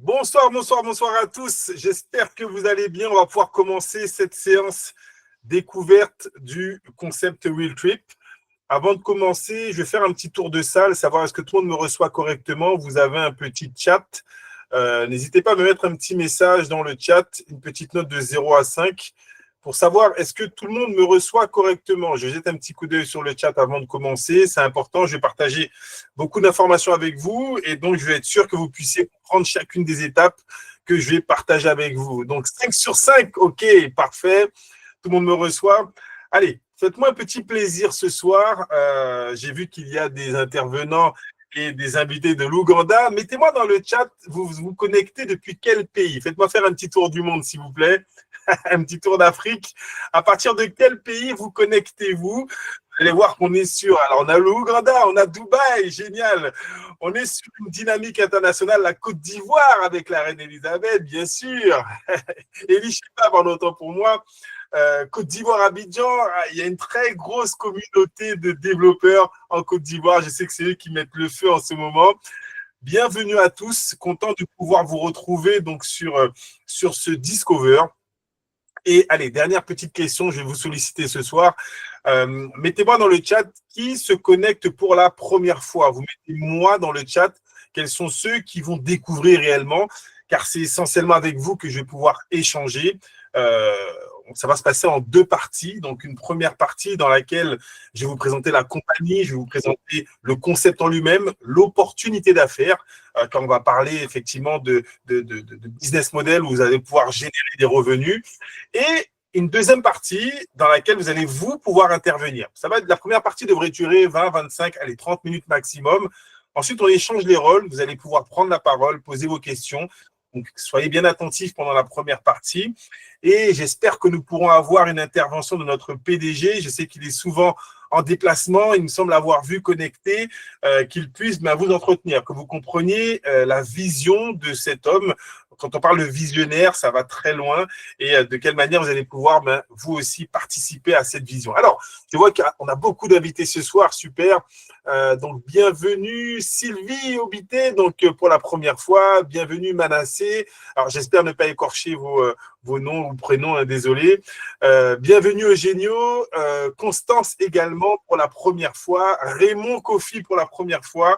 Bonsoir, bonsoir, bonsoir à tous. J'espère que vous allez bien. On va pouvoir commencer cette séance découverte du concept Will Trip. Avant de commencer, je vais faire un petit tour de salle, savoir est-ce que tout le monde me reçoit correctement. Vous avez un petit chat. N'hésitez pas à me mettre un petit message dans le chat, une petite note de 0 à 5 pour savoir est-ce que tout le monde me reçoit correctement. Je jette un petit coup d'œil sur le chat avant de commencer. C'est important. Je vais partager beaucoup d'informations avec vous et donc je vais être sûr que vous puissiez comprendre chacune des étapes que je vais partager avec vous. Donc 5 sur 5, ok, parfait. Tout le monde me reçoit. Allez, faites-moi un petit plaisir ce soir. J'ai vu qu'il y a des intervenants et des invités de l'Ouganda. Mettez-moi dans le chat, vous vous connectez depuis quel pays? Faites-moi faire un petit tour du monde, s'il vous plaît. Un petit tour d'Afrique. À partir de quel pays vous connectez-vous? Vous allez voir qu'on est sur, alors on a l'Ouganda, on a Dubaï, génial. On est sur une dynamique internationale, la Côte d'Ivoire avec la reine Elisabeth, bien sûr. Elie Chipa, pendant longtemps pour moi. Côte d'Ivoire, Abidjan, il y a une très grosse communauté de développeurs en Côte d'Ivoire. Je sais que c'est eux qui mettent le feu en ce moment. Bienvenue à tous, content de pouvoir vous retrouver donc sur ce Discover. Et allez, dernière petite question, je vais vous solliciter ce soir. Mettez-moi dans le chat qui se connecte pour la première fois. Vous mettez moi dans le chat quels sont ceux qui vont découvrir réellement, car c'est essentiellement avec vous que je vais pouvoir échanger. Ça va se passer en deux parties. Donc, une première partie dans laquelle je vais vous présenter la compagnie, je vais vous présenter le concept en lui-même, l'opportunité d'affaires, quand on va parler effectivement de business model où vous allez pouvoir générer des revenus. Et une deuxième partie dans laquelle vous allez vous pouvoir intervenir. Ça va être, la première partie devrait durer 20, 25, allez, 30 minutes maximum. Ensuite, on échange les rôles. Vous allez pouvoir prendre la parole, poser vos questions. Donc, soyez bien attentifs pendant la première partie. Et j'espère que nous pourrons avoir une intervention de notre PDG. Je sais qu'il est souvent en déplacement. Il me semble avoir vu connecté, qu'il puisse vous entretenir, que vous compreniez la vision de cet homme. Quand on parle de visionnaire, ça va très loin. Et de quelle manière vous allez pouvoir, vous aussi, participer à cette vision. Alors, je vois qu'on a beaucoup d'invités ce soir. Super. Donc, bienvenue Sylvie Obité, donc pour la première fois. Bienvenue Manassé. Alors, j'espère ne pas écorcher vos noms ou prénoms, hein, désolé. Bienvenue Eugenio. Constance également pour la première fois. Raymond Kofi pour la première fois.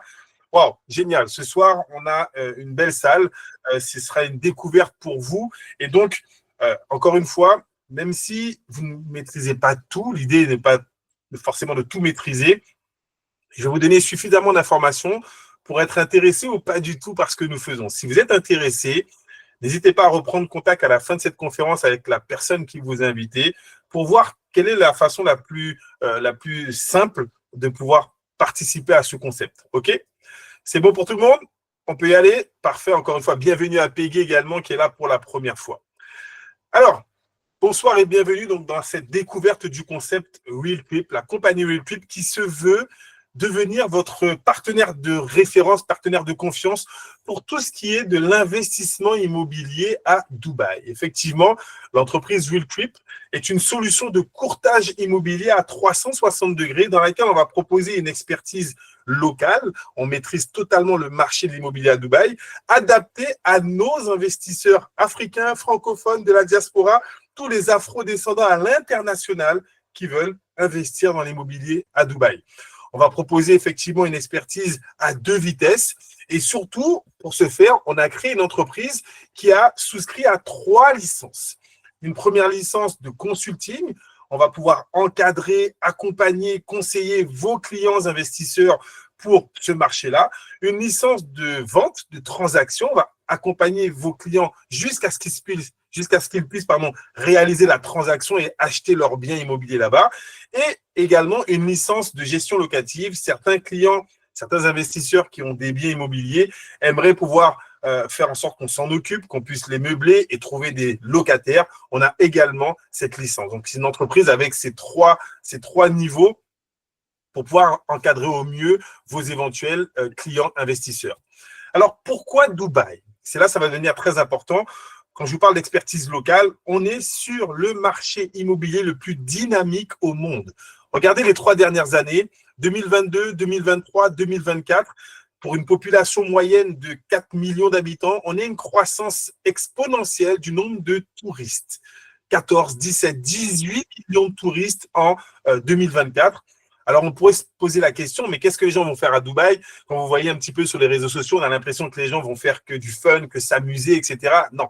Wow, génial. Ce soir, on a une belle salle. Ce sera une découverte pour vous. Et donc, encore une fois, même si vous ne maîtrisez pas tout, l'idée n'est pas forcément de tout maîtriser. Je vais vous donner suffisamment d'informations pour être intéressé ou pas du tout par ce que nous faisons. Si vous êtes intéressé, n'hésitez pas à reprendre contact à la fin de cette conférence avec la personne qui vous a invité pour voir quelle est la façon la plus simple de pouvoir participer à ce concept. OK? C'est bon pour tout le monde? On peut y aller? Parfait. Encore une fois, bienvenue à Peggy également qui est là pour la première fois. Alors, bonsoir et bienvenue donc dans cette découverte du concept Will Trip, la compagnie Will Trip qui se veut devenir votre partenaire de référence, partenaire de confiance pour tout ce qui est de l'investissement immobilier à Dubaï. Effectivement, l'entreprise Will Trip est une solution de courtage immobilier à 360 degrés dans laquelle on va proposer une expertise locale. On maîtrise totalement le marché de l'immobilier à Dubaï, adapté à nos investisseurs africains, francophones, de la diaspora, tous les afro-descendants à l'international qui veulent investir dans l'immobilier à Dubaï. On va proposer effectivement une expertise à deux vitesses et surtout, pour ce faire, on a créé une entreprise qui a souscrit à 3 licences. Une première licence de consulting, on va pouvoir encadrer, accompagner, conseiller vos clients investisseurs pour ce marché-là. Une licence de vente, de transaction, on va accompagner vos clients jusqu'à ce qu'ils puissent réaliser la transaction et acheter leurs biens immobiliers là-bas. Et également une licence de gestion locative. Certains clients, certains investisseurs qui ont des biens immobiliers aimeraient pouvoir faire en sorte qu'on s'en occupe, qu'on puisse les meubler et trouver des locataires. On a également cette licence. Donc, c'est une entreprise avec ces trois niveaux pour pouvoir encadrer au mieux vos éventuels clients investisseurs. Alors, pourquoi Dubaï? C'est là, ça va devenir très important. Quand je vous parle d'expertise locale, on est sur le marché immobilier le plus dynamique au monde. Regardez les 3 dernières années, 2022, 2023, 2024. pour une population moyenne de 4 millions d'habitants, on a une croissance exponentielle du nombre de touristes. 14, 17, 18 millions de touristes en 2024. Alors, on pourrait se poser la question, mais qu'est-ce que les gens vont faire à Dubaï? Quand vous voyez un petit peu sur les réseaux sociaux, on a l'impression que les gens vont faire que du fun, que s'amuser, etc. Non.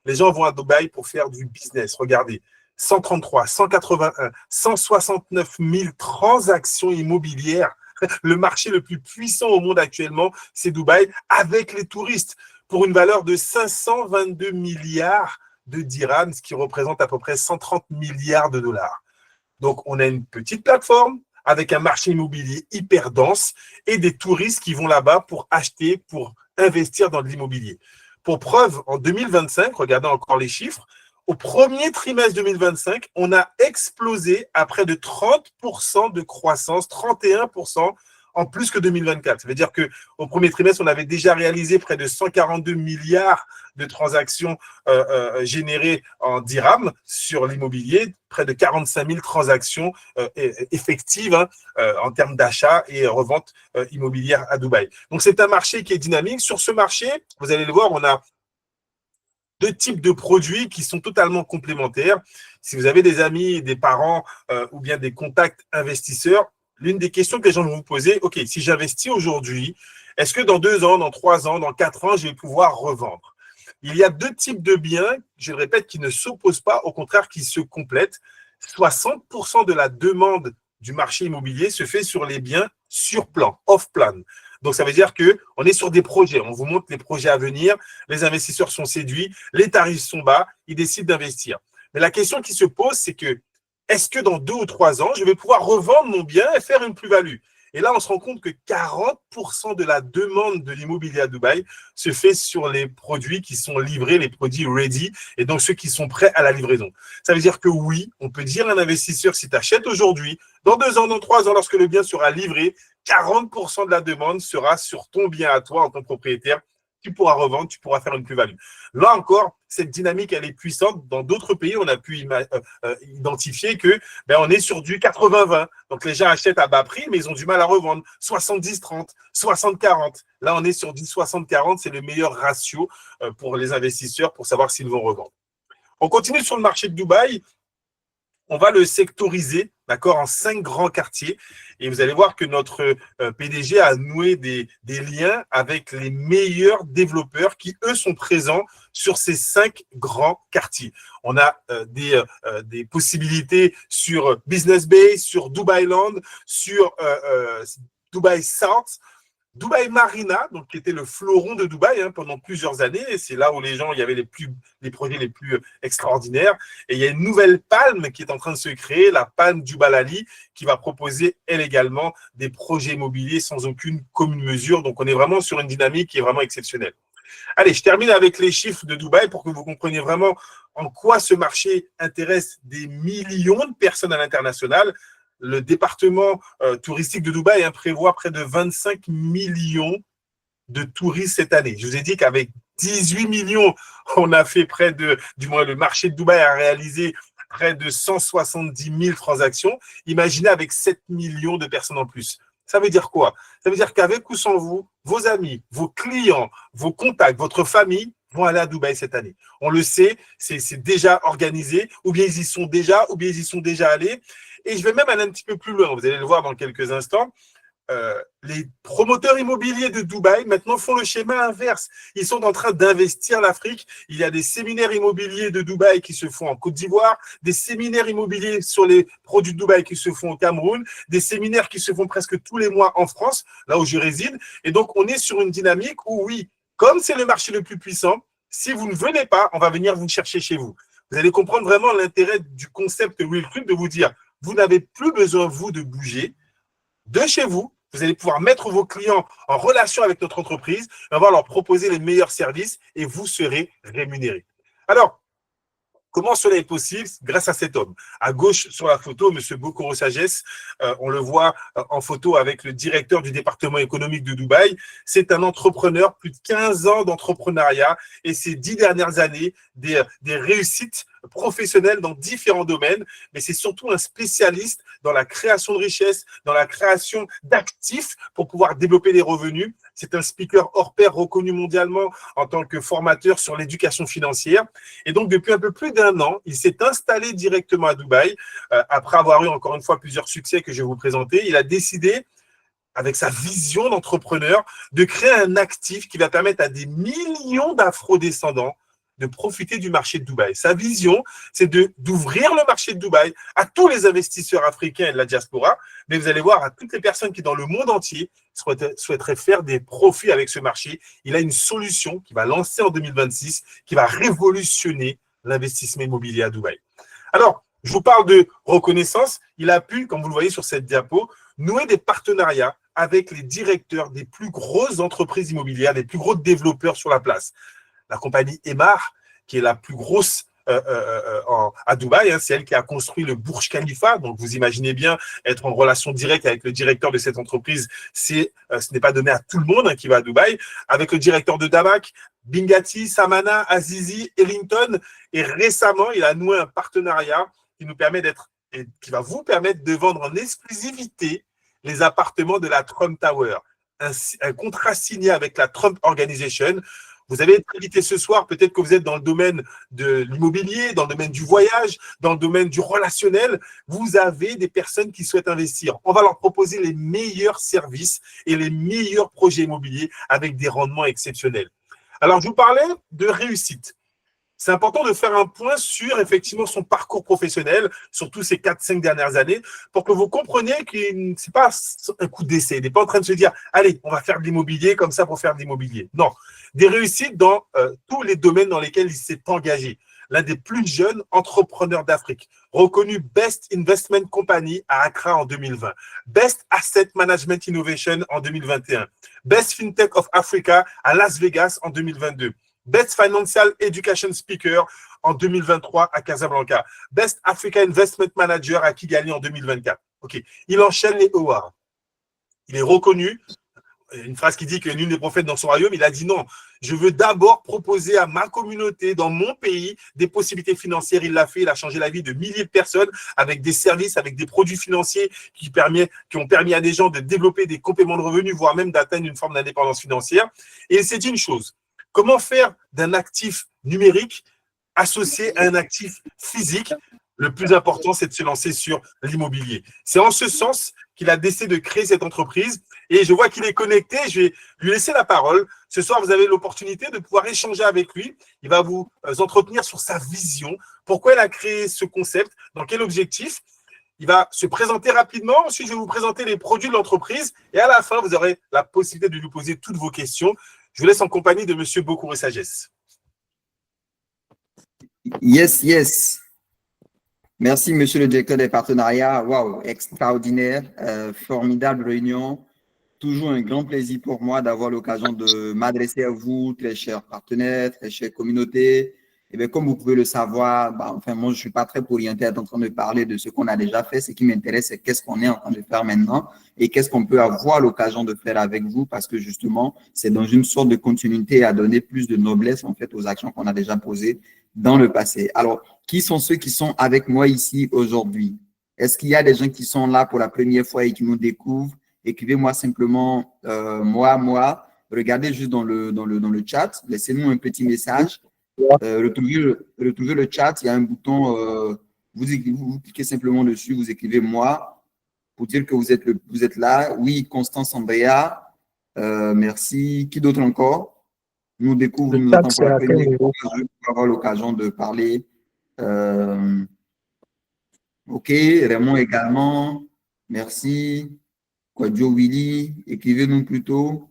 Les gens vont à Dubaï pour faire du business. Regardez, 133, 181, 169 000 transactions immobilières. Le marché le plus puissant au monde actuellement, c'est Dubaï, avec les touristes, pour une valeur de 522 milliards de dirhams, ce qui représente à peu près 130 milliards de dollars. Donc, on a une petite plateforme avec un marché immobilier hyper dense et des touristes qui vont là-bas pour acheter, pour investir dans de l'immobilier. Pour preuve, en 2025, regardez encore les chiffres, au premier trimestre 2025, on a explosé à près de 30% de croissance, 31% en plus que 2024. Ça veut dire qu'au premier trimestre, on avait déjà réalisé près de 142 milliards de transactions générées en dirhams sur l'immobilier, près de 45 000 transactions effectives en termes d'achat et revente immobilière à Dubaï. Donc, c'est un marché qui est dynamique. Sur ce marché, vous allez le voir, on a deux types de produits qui sont totalement complémentaires. Si vous avez des amis, des parents ou bien des contacts investisseurs, l'une des questions que les gens vont vous poser, OK, si j'investis aujourd'hui, est-ce que dans 2 ans, dans 3 ans, dans 4 ans, je vais pouvoir revendre? Il y a deux types de biens, je le répète, qui ne s'opposent pas, au contraire, qui se complètent. 60% de la demande du marché immobilier se fait sur les biens sur plan, off-plan. Donc, ça veut dire qu'on est sur des projets. On vous montre les projets à venir. Les investisseurs sont séduits. Les tarifs sont bas. Ils décident d'investir. Mais la question qui se pose, c'est que est-ce que dans 2 ou 3 ans, je vais pouvoir revendre mon bien et faire une plus-value? Et là, on se rend compte que 40% de la demande de l'immobilier à Dubaï se fait sur les produits qui sont livrés, les produits ready, et donc ceux qui sont prêts à la livraison. Ça veut dire que oui, on peut dire à un investisseur, si tu achètes aujourd'hui, dans 2 ans, dans 3 ans, lorsque le bien sera livré, 40% de la demande sera sur ton bien à toi en tant que propriétaire. Tu pourras revendre, tu pourras faire une plus-value. Là encore, cette dynamique, elle est puissante. Dans d'autres pays, on a pu identifier que on est sur du 80-20. Donc, les gens achètent à bas prix, mais ils ont du mal à revendre. 70-30, 60-40. Là, on est sur du 60-40. C'est le meilleur ratio pour les investisseurs pour savoir s'ils vont revendre. On continue sur le marché de Dubaï. On va le sectoriser, d'accord, en 5 grands quartiers. Et vous allez voir que notre PDG a noué des liens avec les meilleurs développeurs qui, eux, sont présents sur ces 5 grands quartiers. On a des possibilités sur Business Bay, sur Dubai Land, sur Dubai South, Dubaï Marina, donc qui était le fleuron de Dubaï pendant plusieurs années. Et c'est là où il y avait les projets les plus extraordinaires. Et il y a une nouvelle palme qui est en train de se créer, la palme du Balali, qui va proposer, elle également, des projets immobiliers sans aucune commune mesure. Donc, on est vraiment sur une dynamique qui est vraiment exceptionnelle. Allez, je termine avec les chiffres de Dubaï pour que vous compreniez vraiment en quoi ce marché intéresse des millions de personnes à l'international. Le département touristique de Dubaï prévoit près de 25 millions de touristes cette année. Je vous ai dit qu'avec 18 millions, on a fait du moins le marché de Dubaï a réalisé près de 170 000 transactions. Imaginez avec 7 millions de personnes en plus. Ça veut dire quoi? Ça veut dire qu'avec ou sans vous, vos amis, vos clients, vos contacts, votre famille vont aller à Dubaï cette année. On le sait, c'est déjà organisé, ou bien ils y sont déjà, ou bien ils y sont déjà allés. Et je vais même aller un petit peu plus loin, vous allez le voir dans quelques instants. Les promoteurs immobiliers de Dubaï maintenant font le schéma inverse. Ils sont en train d'investir l'Afrique. Il y a des séminaires immobiliers de Dubaï qui se font en Côte d'Ivoire, des séminaires immobiliers sur les produits de Dubaï qui se font au Cameroun, des séminaires qui se font presque tous les mois en France, là où je réside. Et donc, on est sur une dynamique où, oui, comme c'est le marché le plus puissant, si vous ne venez pas, on va venir vous chercher chez vous. Vous allez comprendre vraiment l'intérêt du concept Real Trip de vous dire, vous n'avez plus besoin, vous, de bouger de chez vous. Vous allez pouvoir mettre vos clients en relation avec notre entreprise, on va leur proposer les meilleurs services et vous serez rémunéré. Alors, comment cela est possible? Grâce à cet homme. À gauche sur la photo, M. Bokoro Sagesse, on le voit en photo avec le directeur du département économique de Dubaï. C'est un entrepreneur, plus de 15 ans d'entrepreneuriat et ces 10 dernières années, des réussites professionnel dans différents domaines, mais c'est surtout un spécialiste dans la création de richesses, dans la création d'actifs pour pouvoir développer des revenus. C'est un speaker hors pair reconnu mondialement en tant que formateur sur l'éducation financière. Et donc, depuis un peu plus d'1 an, il s'est installé directement à Dubaï. Après avoir eu, encore une fois, plusieurs succès que je vais vous présenter, il a décidé, avec sa vision d'entrepreneur, de créer un actif qui va permettre à des millions d'afro-descendants de profiter du marché de Dubaï. Sa vision, c'est d'ouvrir le marché de Dubaï à tous les investisseurs africains et de la diaspora, mais vous allez voir, à toutes les personnes qui, dans le monde entier, souhaiteraient faire des profits avec ce marché. Il a une solution qui va lancer en 2026, qui va révolutionner l'investissement immobilier à Dubaï. Alors, je vous parle de reconnaissance. Il a pu, comme vous le voyez sur cette diapo, nouer des partenariats avec les directeurs des plus grosses entreprises immobilières, des plus gros développeurs sur la place. La compagnie Emaar, qui est la plus grosse à Dubaï, hein, c'est elle qui a construit le Burj Khalifa. Donc, vous imaginez bien être en relation directe avec le directeur de cette entreprise. Ce n'est pas donné à tout le monde, hein, qui va à Dubaï. Avec le directeur de Damac, Bingati, Samana, Azizi, Ellington. Et récemment, il a noué un partenariat qui nous permet et qui va vous permettre de vendre en exclusivité les appartements de la Trump Tower. Un contrat signé avec la Trump Organization. Vous avez été invité ce soir, peut-être que vous êtes dans le domaine de l'immobilier, dans le domaine du voyage, dans le domaine du relationnel. Vous avez des personnes qui souhaitent investir. On va leur proposer les meilleurs services et les meilleurs projets immobiliers avec des rendements exceptionnels. Alors, je vous parlais de réussite. C'est important de faire un point sur effectivement son parcours professionnel, surtout ces 4-5 dernières années, pour que vous compreniez que ce n'est pas un coup d'essai. Il n'est pas en train de se dire « Allez, on va faire de l'immobilier comme ça pour faire de l'immobilier ». Non, des réussites dans tous les domaines dans lesquels il s'est engagé. L'un des plus jeunes entrepreneurs d'Afrique, reconnu Best Investment Company à Accra en 2020, Best Asset Management Innovation en 2021, Best FinTech of Africa à Las Vegas en 2022. Best Financial Education Speaker en 2023 à Casablanca. Best Africa Investment Manager à Kigali en 2024. OK. Il enchaîne les awards. Il est reconnu. Une phrase qui dit que nul n'est prophète dans son royaume. Il a dit non. Je veux d'abord proposer à ma communauté, dans mon pays, des possibilités financières. Il l'a fait. Il a changé la vie de milliers de personnes avec des services, avec des produits financiers qui ont permis à des gens de développer des compléments de revenus, voire même d'atteindre une forme d'indépendance financière. Et il s'est dit une chose. Comment faire d'un actif numérique associé à un actif physique? Le plus important, c'est de se lancer sur l'immobilier. C'est en ce sens qu'il a décidé de créer cette entreprise. Et je vois qu'il est connecté. Je vais lui laisser la parole. Ce soir, vous avez l'opportunité de pouvoir échanger avec lui. Il va vous entretenir sur sa vision. Pourquoi il a créé ce concept? Dans quel objectif? Il va se présenter rapidement. Ensuite, je vais vous présenter les produits de l'entreprise. Et à la fin, vous aurez la possibilité de lui poser toutes vos questions. Je vous laisse en compagnie de M. Bokouré Sagesse. Yes. Merci, monsieur le directeur des partenariats. Waouh, extraordinaire, formidable réunion. Toujours un grand plaisir pour moi d'avoir l'occasion de m'adresser à vous, très chers partenaires, très chères communautés. Et bien, comme vous pouvez le savoir, moi, je ne suis pas très orienté à être en train de parler de ce qu'on a déjà fait. Ce qui m'intéresse, c'est qu'est-ce qu'on est en train de faire maintenant et qu'est-ce qu'on peut avoir l'occasion de faire avec vous parce que justement, c'est dans une sorte de continuité à donner plus de noblesse en fait aux actions qu'on a déjà posées dans le passé. Alors, qui sont ceux qui sont avec moi ici aujourd'hui? Est-ce qu'il y a des gens qui sont là pour la première fois et qui nous découvrent? Écrivez-moi simplement moi. Regardez juste dans le chat. Laissez-nous un petit message. Retrouvez le chat. Il y a un bouton. Vous cliquez simplement dessus. Vous écrivez moi pour dire que vous êtes là. Oui, Constance Andrea. Merci. Qui d'autre encore? Nous découvre, nous entend pour la première fois. Je vais avoir l'occasion de parler. OK. Raymond également. Merci. Quadio Willy, écrivez-nous plutôt.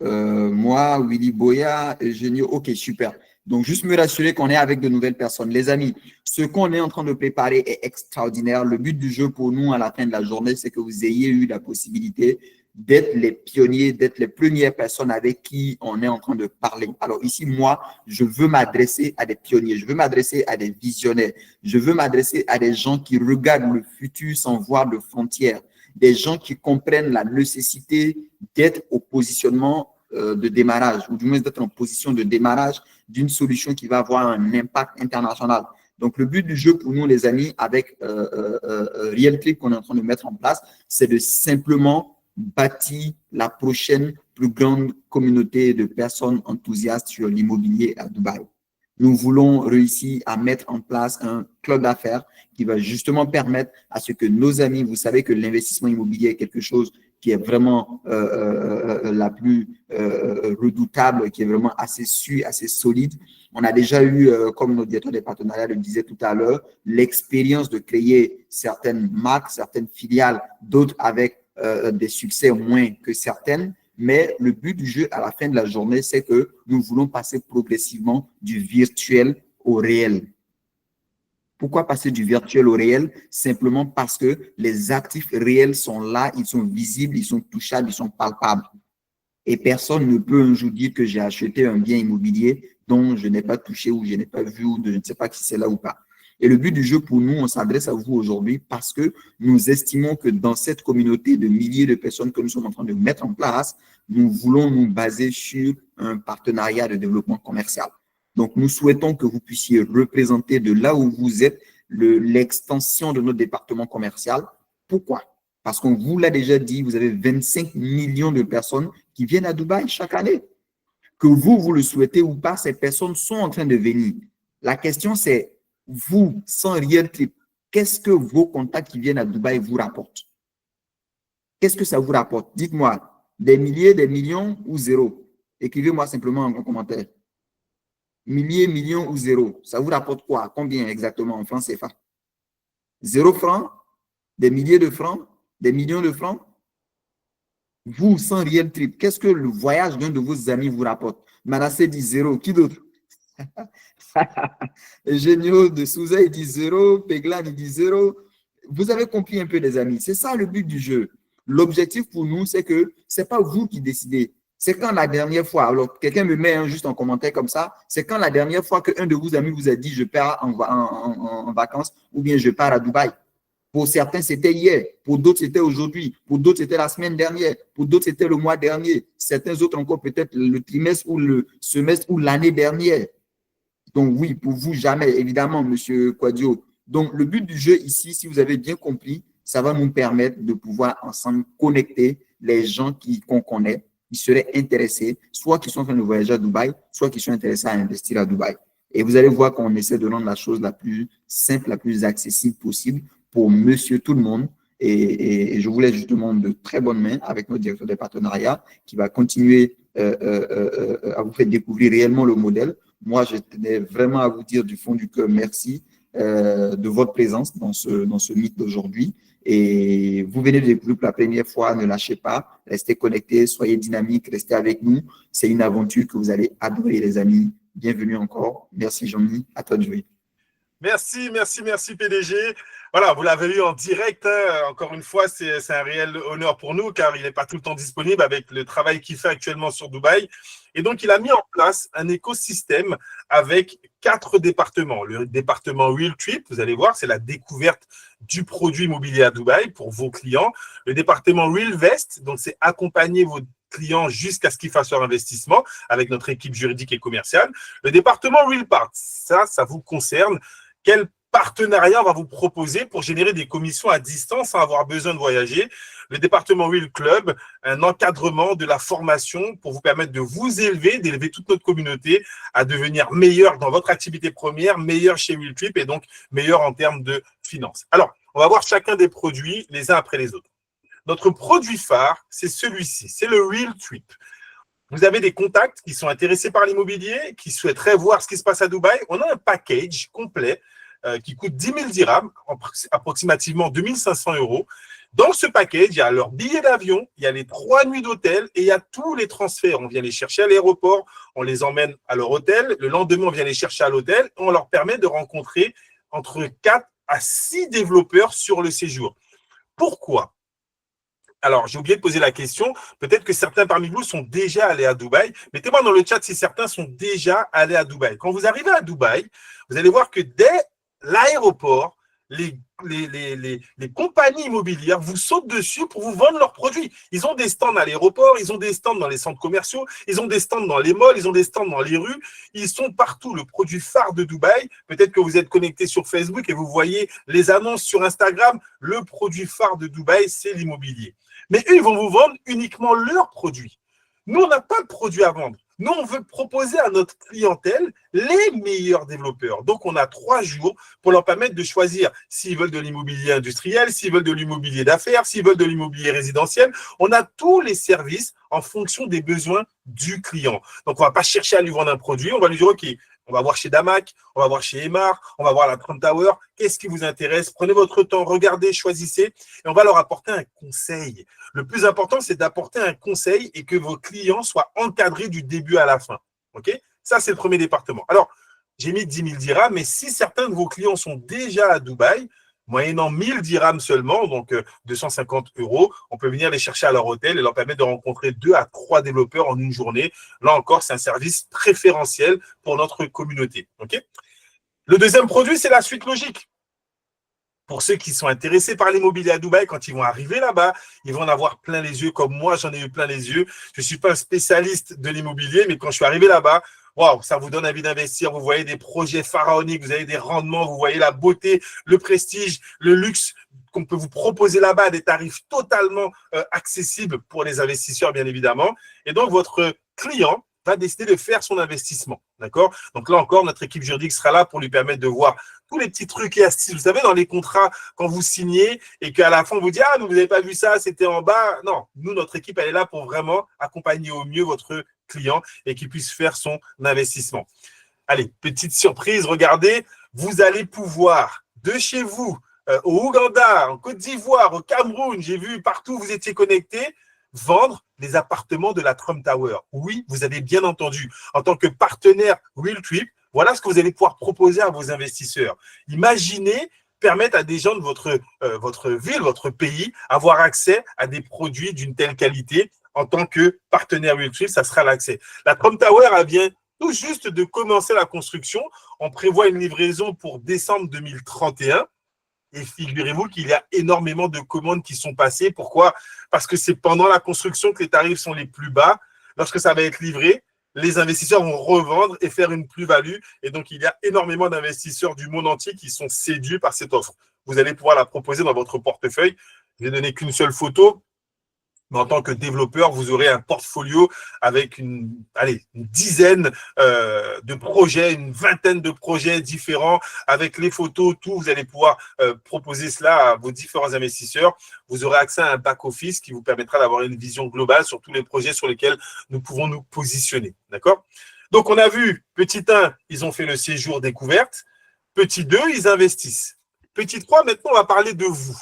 Moi, Willy Boya, Eugenio. OK, super. Donc, juste me rassurer qu'on est avec de nouvelles personnes. Les amis, ce qu'on est en train de préparer est extraordinaire. Le but du jeu pour nous, à la fin de la journée, c'est que vous ayez eu la possibilité d'être les pionniers, d'être les premières personnes avec qui on est en train de parler. Alors ici, moi, je veux m'adresser à des pionniers, je veux m'adresser à des visionnaires, je veux m'adresser à des gens qui regardent le futur sans voir de frontières, des gens qui comprennent la nécessité d'être au positionnement de démarrage, ou du moins d'être en position de démarrage d'une solution qui va avoir un impact international. Donc, le but du jeu pour nous, les amis, avec Real Trip qu'on est en train de mettre en place, c'est de simplement bâtir la prochaine plus grande communauté de personnes enthousiastes sur l'immobilier à Dubaï. Nous voulons réussir à mettre en place un club d'affaires qui va justement permettre à ce que nos amis, vous savez que l'investissement immobilier est quelque chose qui est vraiment la plus redoutable, qui est vraiment assez sûr, assez solide. On a déjà eu, comme notre directeur des partenariats le disait tout à l'heure, l'expérience de créer certaines marques, certaines filiales, d'autres avec des succès moins que certaines. Mais le but du jeu à la fin de la journée, c'est que nous voulons passer progressivement du virtuel au réel. Pourquoi passer du virtuel au réel? Simplement parce que les actifs réels sont là, ils sont visibles, ils sont touchables, ils sont palpables. Et personne ne peut un jour dire que j'ai acheté un bien immobilier dont je n'ai pas touché ou je n'ai pas vu ou je ne sais pas si c'est là ou pas. Et le but du jeu pour nous, on s'adresse à vous aujourd'hui parce que nous estimons que dans cette communauté de milliers de personnes que nous sommes en train de mettre en place, nous voulons nous baser sur un partenariat de développement commercial. Donc, nous souhaitons que vous puissiez représenter de là où vous êtes l'extension de notre département commercial. Pourquoi? Parce qu'on vous l'a déjà dit, vous avez 25 millions de personnes qui viennent à Dubaï chaque année. Que vous le souhaitez ou pas, ces personnes sont en train de venir. La question, c'est vous, sans Real Trip, qu'est-ce que vos contacts qui viennent à Dubaï vous rapportent? Qu'est-ce que ça vous rapporte? Dites-moi, des milliers, des millions ou zéro? Écrivez-moi simplement en commentaire. Milliers, millions ou zéro? Ça vous rapporte quoi? Combien exactement en francs CFA? 0 francs? Des milliers de francs? Des millions de francs? Vous, sans Real Trip, qu'est-ce que le voyage d'un de vos amis vous rapporte? Manassé dit zéro. Qui d'autre? Géniaux de Souza, il dit zéro. Peglan, il dit zéro. Vous avez compris un peu, les amis. C'est ça le but du jeu. L'objectif pour nous, c'est que ce n'est pas vous qui décidez. C'est quand la dernière fois, alors quelqu'un me met juste en commentaire comme ça, c'est quand la dernière fois qu'un de vos amis vous a dit je pars en vacances ou bien je pars à Dubaï. Pour certains, c'était hier. Pour d'autres, c'était aujourd'hui. Pour d'autres, c'était la semaine dernière. Pour d'autres, c'était le mois dernier. Certains autres encore peut-être le trimestre ou le semestre ou l'année dernière. Donc oui, pour vous, jamais, évidemment, Monsieur Quadio. Donc le but du jeu ici, si vous avez bien compris, ça va nous permettre de pouvoir ensemble connecter les gens qu'on connaît, qui seraient intéressés, soit qui sont en train de voyager à Dubaï, soit qui sont intéressés à investir à Dubaï. Et vous allez voir qu'on essaie de rendre la chose la plus simple, la plus accessible possible pour monsieur tout le monde. Et je vous laisse justement de très bonnes mains avec notre directeur des partenariats qui va continuer à vous faire découvrir réellement le modèle. Moi, je tenais vraiment à vous dire du fond du cœur merci de votre présence dans ce meet d'aujourd'hui. Et vous venez de découvrir pour la première fois, ne lâchez pas, restez connectés, soyez dynamiques, restez avec nous. C'est une aventure que vous allez adorer, les amis. Bienvenue encore. Merci, Jean-Mi. À toi de jouer. Merci, merci, merci PDG. Voilà, vous l'avez eu en direct. Hein. Encore une fois, c'est un réel honneur pour nous car il n'est pas tout le temps disponible avec le travail qu'il fait actuellement sur Dubaï. Et donc, il a mis en place un écosystème avec 4 départements. Le département Real Trip, vous allez voir, c'est la découverte du produit immobilier à Dubaï pour vos clients. Le département Real Vest, donc c'est accompagner vos clients jusqu'à ce qu'ils fassent leur investissement avec notre équipe juridique et commerciale. Le département Real Part, ça vous concerne. Quel partenariat on va vous proposer pour générer des commissions à distance sans avoir besoin de voyager? Le département Real Club, un encadrement de la formation pour vous permettre de vous élever, d'élever toute notre communauté à devenir meilleur dans votre activité première, meilleur chez Real Trip et donc meilleur en termes de finances. Alors, on va voir chacun des produits les uns après les autres. Notre produit phare, c'est celui-ci, c'est le Real Trip. Vous avez des contacts qui sont intéressés par l'immobilier, qui souhaiteraient voir ce qui se passe à Dubaï. On a un package complet qui coûte 10 000 dirhams, approximativement 2 500 €. Dans ce package, il y a leur billet d'avion, il y a les 3 nuits d'hôtel et il y a tous les transferts. On vient les chercher à l'aéroport, on les emmène à leur hôtel. Le lendemain, on vient les chercher à l'hôtel et on leur permet de rencontrer entre 4 à 6 développeurs sur le séjour. Pourquoi ? Alors, j'ai oublié de poser la question. Peut-être que certains parmi vous sont déjà allés à Dubaï. Mettez-moi dans le chat si certains sont déjà allés à Dubaï. Quand vous arrivez à Dubaï, vous allez voir que dès l'aéroport, les compagnies immobilières vous sautent dessus pour vous vendre leurs produits. Ils ont des stands à l'aéroport, ils ont des stands dans les centres commerciaux, ils ont des stands dans les malls, ils ont des stands dans les rues. Ils sont partout. Le produit phare de Dubaï, peut-être que vous êtes connecté sur Facebook et vous voyez les annonces sur Instagram. Le produit phare de Dubaï, c'est l'immobilier. Mais eux, ils vont vous vendre uniquement leurs produits. Nous, on n'a pas de produit à vendre. Nous, on veut proposer à notre clientèle les meilleurs développeurs. Donc, on a 3 jours pour leur permettre de choisir s'ils veulent de l'immobilier industriel, s'ils veulent de l'immobilier d'affaires, s'ils veulent de l'immobilier résidentiel. On a tous les services en fonction des besoins du client. Donc, on ne va pas chercher à lui vendre un produit. On va lui dire, OK, on va voir chez Damac, on va voir chez Emar, on va voir la Trump Tower. Qu'est-ce qui vous intéresse? Prenez votre temps, regardez, choisissez et on va leur apporter un conseil. Le plus important, c'est d'apporter un conseil et que vos clients soient encadrés du début à la fin. OK? Ça, c'est le premier département. Alors, j'ai mis 10 000 dirhams, mais si certains de vos clients sont déjà à Dubaï, moyennant 1 000 dirhams seulement, donc 250 €, on peut venir les chercher à leur hôtel et leur permettre de rencontrer 2 à 3 développeurs en une journée. Là encore, c'est un service préférentiel pour notre communauté. Okay? Le deuxième produit, c'est la suite logique. Pour ceux qui sont intéressés par l'immobilier à Dubaï, quand ils vont arriver là-bas, ils vont en avoir plein les yeux, comme moi, j'en ai eu plein les yeux. Je ne suis pas un spécialiste de l'immobilier, mais quand je suis arrivé là-bas, waouh, ça vous donne envie d'investir. Vous voyez des projets pharaoniques, vous avez des rendements, vous voyez la beauté, le prestige, le luxe qu'on peut vous proposer là-bas à des tarifs totalement accessibles pour les investisseurs, bien évidemment. Et donc, votre client va décider de faire son investissement. D'accord? Donc là encore, notre équipe juridique sera là pour lui permettre de voir tous les petits trucs et astuces. Vous savez, dans les contrats, quand vous signez et qu'à la fin, on vous dit « Ah, vous n'avez pas vu ça, c'était en bas. » Non, nous, notre équipe, elle est là pour vraiment accompagner au mieux votre client et qu'il puisse faire son investissement. Allez, petite surprise, regardez, vous allez pouvoir, de chez vous, au Ouganda, en Côte d'Ivoire, au Cameroun, j'ai vu partout où vous étiez connectés, vendre les appartements de la Trump Tower. Oui, vous avez bien entendu. En tant que partenaire Realtrip, voilà ce que vous allez pouvoir proposer à vos investisseurs. Imaginez permettre à des gens de votre ville, votre pays, avoir accès à des produits d'une telle qualité. En tant que partenaire Realtrip, ça sera l'accès. La Trump Tower, elle vient tout juste de commencer la construction. On prévoit une livraison pour décembre 2031. Et figurez-vous qu'il y a énormément de commandes qui sont passées. Pourquoi? Parce que c'est pendant la construction que les tarifs sont les plus bas. Lorsque ça va être livré, les investisseurs vont revendre et faire une plus-value. Et donc, il y a énormément d'investisseurs du monde entier qui sont séduits par cette offre. Vous allez pouvoir la proposer dans votre portefeuille. Je vais donner qu'une seule photo. Mais en tant que développeur, vous aurez un portfolio avec une dizaine de projets, une vingtaine de projets différents avec les photos, tout. Vous allez pouvoir proposer cela à vos différents investisseurs. Vous aurez accès à un back-office qui vous permettra d'avoir une vision globale sur tous les projets sur lesquels nous pouvons nous positionner. D'accord? Donc, on a vu, petit 1, ils ont fait le séjour découverte. Petit 2, ils investissent. Petit 3, maintenant, on va parler de vous.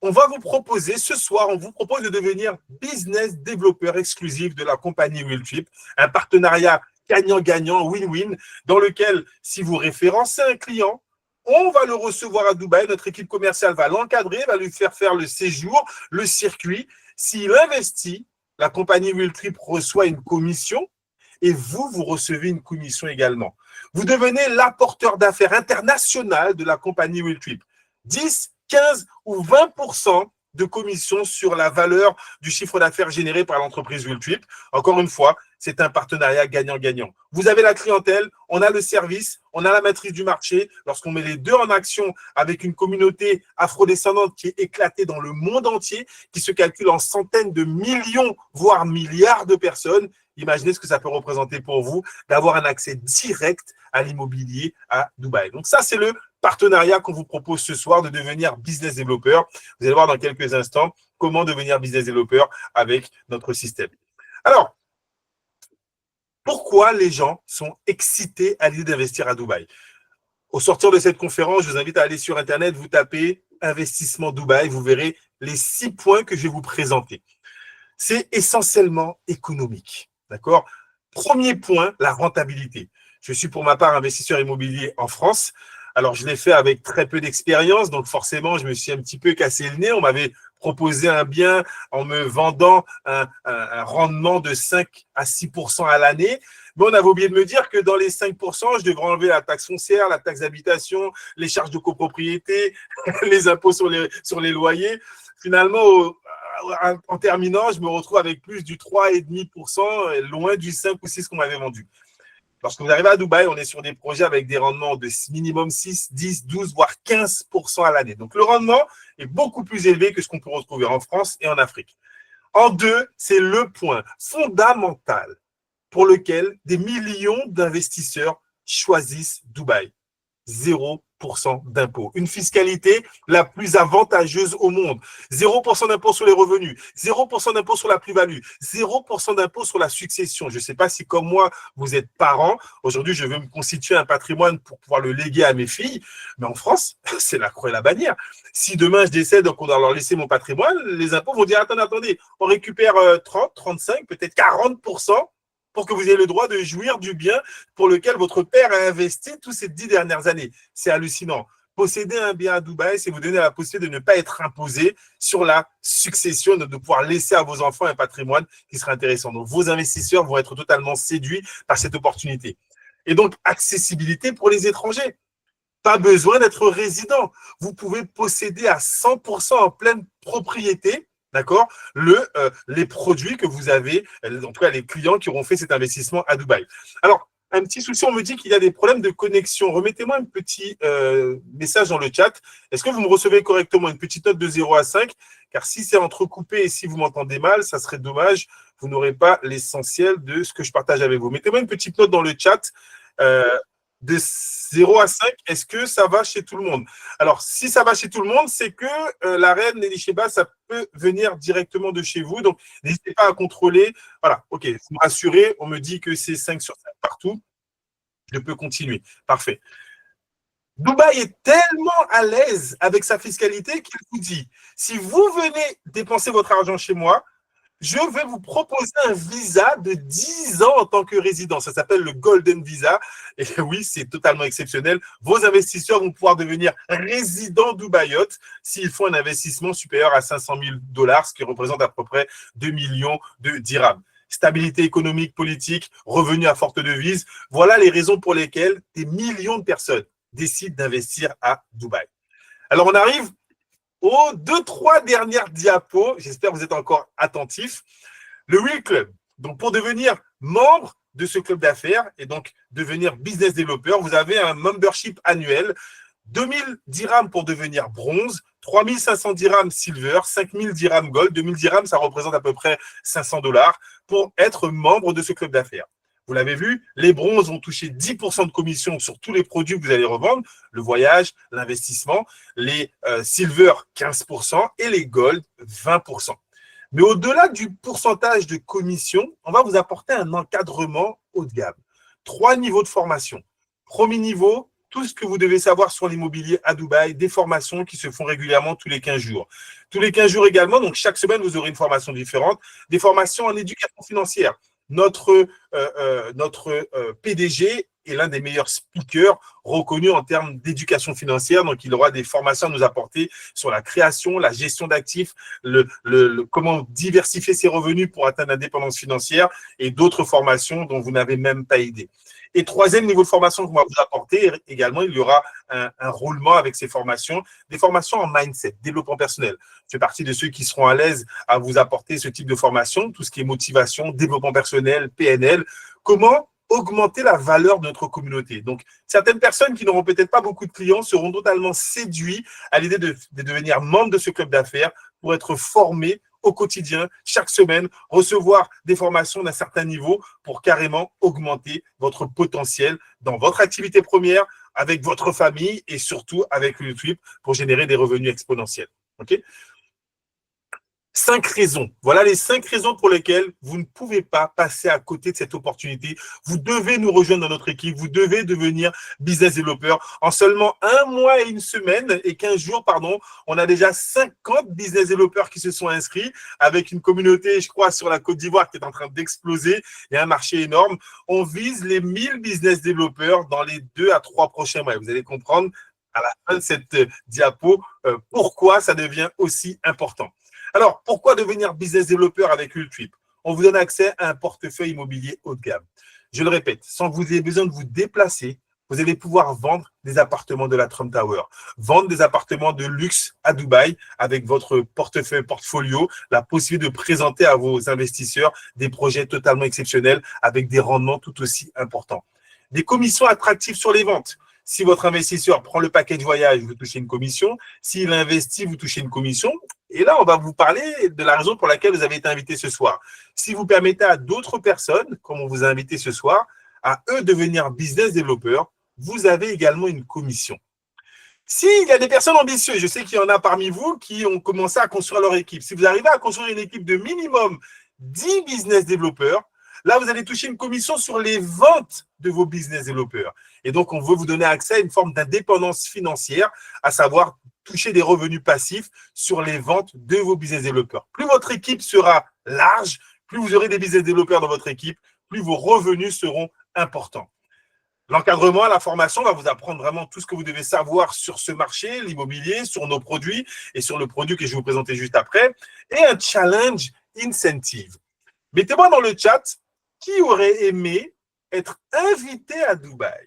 On va vous proposer, ce soir, on vous propose de devenir business développeur exclusif de la compagnie Realtrip, un partenariat gagnant-gagnant, win-win, dans lequel, si vous référencez un client, on va le recevoir à Dubaï, notre équipe commerciale va l'encadrer, va lui faire le séjour, le circuit. S'il investit, la compagnie Realtrip reçoit une commission et vous recevez une commission également. Vous devenez l'apporteur d'affaires international de la compagnie Realtrip. 10, 15 ou 20% de commission sur la valeur du chiffre d'affaires généré par l'entreprise Realtrip. Encore une fois, c'est un partenariat gagnant-gagnant. Vous avez la clientèle, on a le service, on a la maîtrise du marché. Lorsqu'on met les deux en action avec une communauté afrodescendante qui est éclatée dans le monde entier, qui se calcule en centaines de millions, voire milliards de personnes, imaginez ce que ça peut représenter pour vous d'avoir un accès direct à l'immobilier à Dubaï. Donc ça, c'est le partenariat qu'on vous propose ce soir de devenir business développeur. Vous allez voir dans quelques instants comment devenir business développeur avec notre système. Alors, pourquoi les gens sont excités à l'idée d'investir à Dubaï? Au sortir de cette conférence, je vous invite à aller sur Internet, vous tapez investissement Dubaï, vous verrez les 6 points que je vais vous présenter. C'est essentiellement économique. D'accord? Premier point, la rentabilité. Je suis pour ma part investisseur immobilier en France. Alors, je l'ai fait avec très peu d'expérience, donc forcément, je me suis un petit peu cassé le nez. On m'avait proposé un bien en me vendant un rendement de 5 à 6% à l'année. Mais on avait oublié de me dire que dans les 5%, je devrais enlever la taxe foncière, la taxe d'habitation, les charges de copropriété, les impôts sur les loyers. Finalement, en terminant, je me retrouve avec plus du 3,5%, loin du 5 ou 6 qu'on m'avait vendu. Lorsque vous arrivez à Dubaï, on est sur des projets avec des rendements de minimum 6, 10, 12, voire 15% à l'année. Donc, le rendement est beaucoup plus élevé que ce qu'on peut retrouver en France et en Afrique. En deux, c'est le point fondamental pour lequel des millions d'investisseurs choisissent Dubaï. 0% d'impôt. Une fiscalité la plus avantageuse au monde. 0% d'impôt sur les revenus, 0% d'impôt sur la plus-value, 0% d'impôt sur la succession. Je ne sais pas si, comme moi, vous êtes parents. Aujourd'hui, je veux me constituer un patrimoine pour pouvoir le léguer à mes filles. Mais en France, c'est la croix et la bannière. Si demain je décède, donc on doit leur laisser mon patrimoine, les impôts vont dire, attendez, on récupère 30, 35, peut-être 40% pour que vous ayez le droit de jouir du bien pour lequel votre père a investi toutes ces 10 dernières années. C'est hallucinant. Posséder un bien à Dubaï, c'est vous donner la possibilité de ne pas être imposé sur la succession, de pouvoir laisser à vos enfants un patrimoine qui sera intéressant. Donc, vos investisseurs vont être totalement séduits par cette opportunité. Et donc, accessibilité pour les étrangers. Pas besoin d'être résident. Vous pouvez posséder à 100% en pleine propriété, d'accord, les produits que vous avez, en tout cas les clients qui auront fait cet investissement à Dubaï. Alors, un petit souci, on me dit qu'il y a des problèmes de connexion. Remettez-moi un petit message dans le chat. Est-ce que vous me recevez correctement? Une petite note de 0 à 5, car si c'est entrecoupé et si vous m'entendez mal, ça serait dommage. Vous n'aurez pas l'essentiel de ce que je partage avec vous. Mettez-moi une petite note dans le chat. De 0 à 5, est-ce que ça va chez tout le monde? Alors, si ça va chez tout le monde, c'est que la reine Nelly-Sheba, ça peut venir directement de chez vous. Donc, n'hésitez pas à contrôler. Voilà, OK, vous me rassurez, on me dit que c'est 5 sur 5 partout. Je peux continuer. Parfait. Dubaï est tellement à l'aise avec sa fiscalité qu'il vous dit, si vous venez dépenser votre argent chez moi, je vais vous proposer un visa de 10 ans en tant que résident. Ça s'appelle le Golden Visa. Et oui, c'est totalement exceptionnel. Vos investisseurs vont pouvoir devenir résidents dubaïotes s'ils font un investissement supérieur à 500 000 $, ce qui représente à peu près 2 millions de dirhams. Stabilité économique, politique, revenus à forte devise. Voilà les raisons pour lesquelles des millions de personnes décident d'investir à Dubaï. Alors, on arrive aux 2-3 dernières diapos. J'espère que vous êtes encore attentifs. Le Wheel Club. Donc, pour devenir membre de ce club d'affaires et donc devenir business developer, vous avez un membership annuel. 2000 dirhams pour devenir bronze, 3500 dirhams silver, 5000 dirhams gold. 2000 dirhams, ça représente à peu près 500 $ pour être membre de ce club d'affaires. Vous l'avez vu, les bronzes vont toucher 10% de commission sur tous les produits que vous allez revendre, le voyage, l'investissement, les silver 15% et les gold 20%. Mais au-delà du pourcentage de commission, on va vous apporter un encadrement haut de gamme. 3 niveaux de formation. Premier niveau, tout ce que vous devez savoir sur l'immobilier à Dubaï, des formations qui se font régulièrement tous les 15 jours. Tous les 15 jours également, donc chaque semaine, vous aurez une formation différente, des formations en éducation financière. Notre PDG est l'un des meilleurs speakers reconnus en termes d'éducation financière. Donc, il aura des formations à nous apporter sur la création, la gestion d'actifs, comment diversifier ses revenus pour atteindre l'indépendance financière et d'autres formations dont vous n'avez même pas idée. Et troisième niveau de formation qu'on va vous apporter également, il y aura un roulement avec ces formations, des formations en mindset, développement personnel. Je fais partie de ceux qui seront à l'aise à vous apporter ce type de formation, tout ce qui est motivation, développement personnel, PNL, comment augmenter la valeur de notre communauté. Donc, certaines personnes qui n'auront peut-être pas beaucoup de clients seront totalement séduits à l'idée de devenir membre de ce club d'affaires pour être formés au quotidien, chaque semaine, recevoir des formations d'un certain niveau pour carrément augmenter votre potentiel dans votre activité première, avec votre famille et surtout avec YouTube pour générer des revenus exponentiels. OK ? 5 raisons. Voilà les 5 raisons pour lesquelles vous ne pouvez pas passer à côté de cette opportunité. Vous devez nous rejoindre dans notre équipe. Vous devez devenir business developer. En seulement 1 mois et 1 semaine et 15 jours, on a déjà 50 business developers qui se sont inscrits avec une communauté, je crois, sur la Côte d'Ivoire qui est en train d'exploser. Il y a un marché énorme. On vise les 1000 business developers dans les 2 à 3 prochains mois. Vous allez comprendre à la fin de cette diapo pourquoi ça devient aussi important. Alors, pourquoi devenir business developer avec Ultrip? On vous donne accès à un portefeuille immobilier haut de gamme. Je le répète, sans que vous ayez besoin de vous déplacer, vous allez pouvoir vendre des appartements de la Trump Tower, vendre des appartements de luxe à Dubaï avec votre portfolio, la possibilité de présenter à vos investisseurs des projets totalement exceptionnels avec des rendements tout aussi importants. Des commissions attractives sur les ventes. Si votre investisseur prend le package voyage, vous touchez une commission. S'il investit, vous touchez une commission. Et là, on va vous parler de la raison pour laquelle vous avez été invité ce soir. Si vous permettez à d'autres personnes, comme on vous a invité ce soir, à eux devenir business développeurs, vous avez également une commission. S'il y a des personnes ambitieuses, je sais qu'il y en a parmi vous qui ont commencé à construire leur équipe. Si vous arrivez à construire une équipe de minimum 10 business développeurs, là, vous allez toucher une commission sur les ventes de vos business développeurs. Et donc, on veut vous donner accès à une forme d'indépendance financière, à savoir toucher des revenus passifs sur les ventes de vos business développeurs. Plus votre équipe sera large, plus vous aurez des business développeurs dans votre équipe, plus vos revenus seront importants. L'encadrement, la formation va vous apprendre vraiment tout ce que vous devez savoir sur ce marché, l'immobilier, sur nos produits et sur le produit que je vais vous présenter juste après. Et un challenge incentive. Mettez-moi dans le chat qui aurait aimé être invité à Dubaï.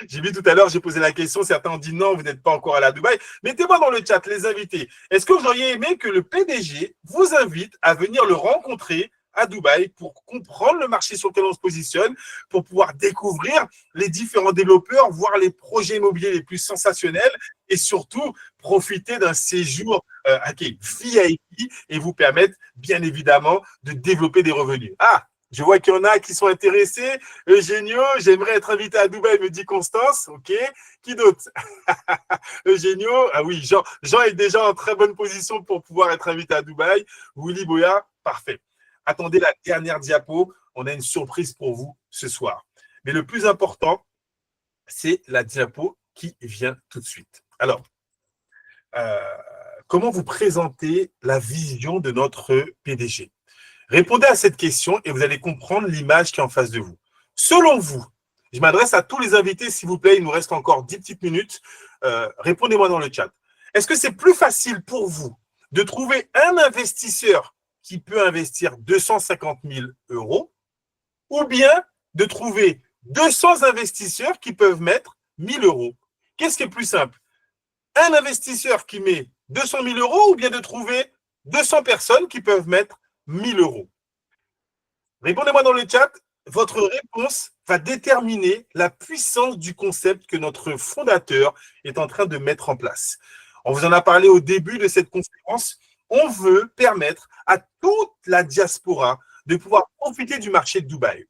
J'ai vu tout à l'heure, j'ai posé la question, certains ont dit non, vous n'êtes pas encore allé à Dubaï. Mettez-moi dans le chat les invités. Est-ce que vous auriez aimé que le PDG vous invite à venir le rencontrer à Dubaï pour comprendre le marché sur lequel on se positionne, pour pouvoir découvrir les différents développeurs, voir les projets immobiliers les plus sensationnels et surtout profiter d'un séjour VIP et vous permettre bien évidemment de développer des revenus. Ah, je vois qu'il y en a qui sont intéressés. Eugenio, j'aimerais être invité à Dubaï, me dit Constance. OK. Qui d'autre? Eugenio, ah oui, Jean est déjà en très bonne position pour pouvoir être invité à Dubaï. Willy Boya, parfait. Attendez la dernière diapo. On a une surprise pour vous ce soir. Mais le plus important, c'est la diapo qui vient tout de suite. Alors, comment vous présentez la vision de notre PDG? Répondez à cette question et vous allez comprendre l'image qui est en face de vous. Selon vous, je m'adresse à tous les invités, s'il vous plaît, il nous reste encore 10 petites minutes. Répondez-moi dans le chat. Est-ce que c'est plus facile pour vous de trouver un investisseur qui peut investir 250 000 € ou bien de trouver 200 investisseurs qui peuvent mettre 1 000 €? Qu'est-ce qui est plus simple? Un investisseur qui met 200 000 € ou bien de trouver 200 personnes qui peuvent mettre 1 000 €? Répondez-moi dans le chat. Votre réponse va déterminer la puissance du concept que notre fondateur est en train de mettre en place. On vous en a parlé au début de cette conférence. On veut permettre à toute la diaspora de pouvoir profiter du marché de Dubaï.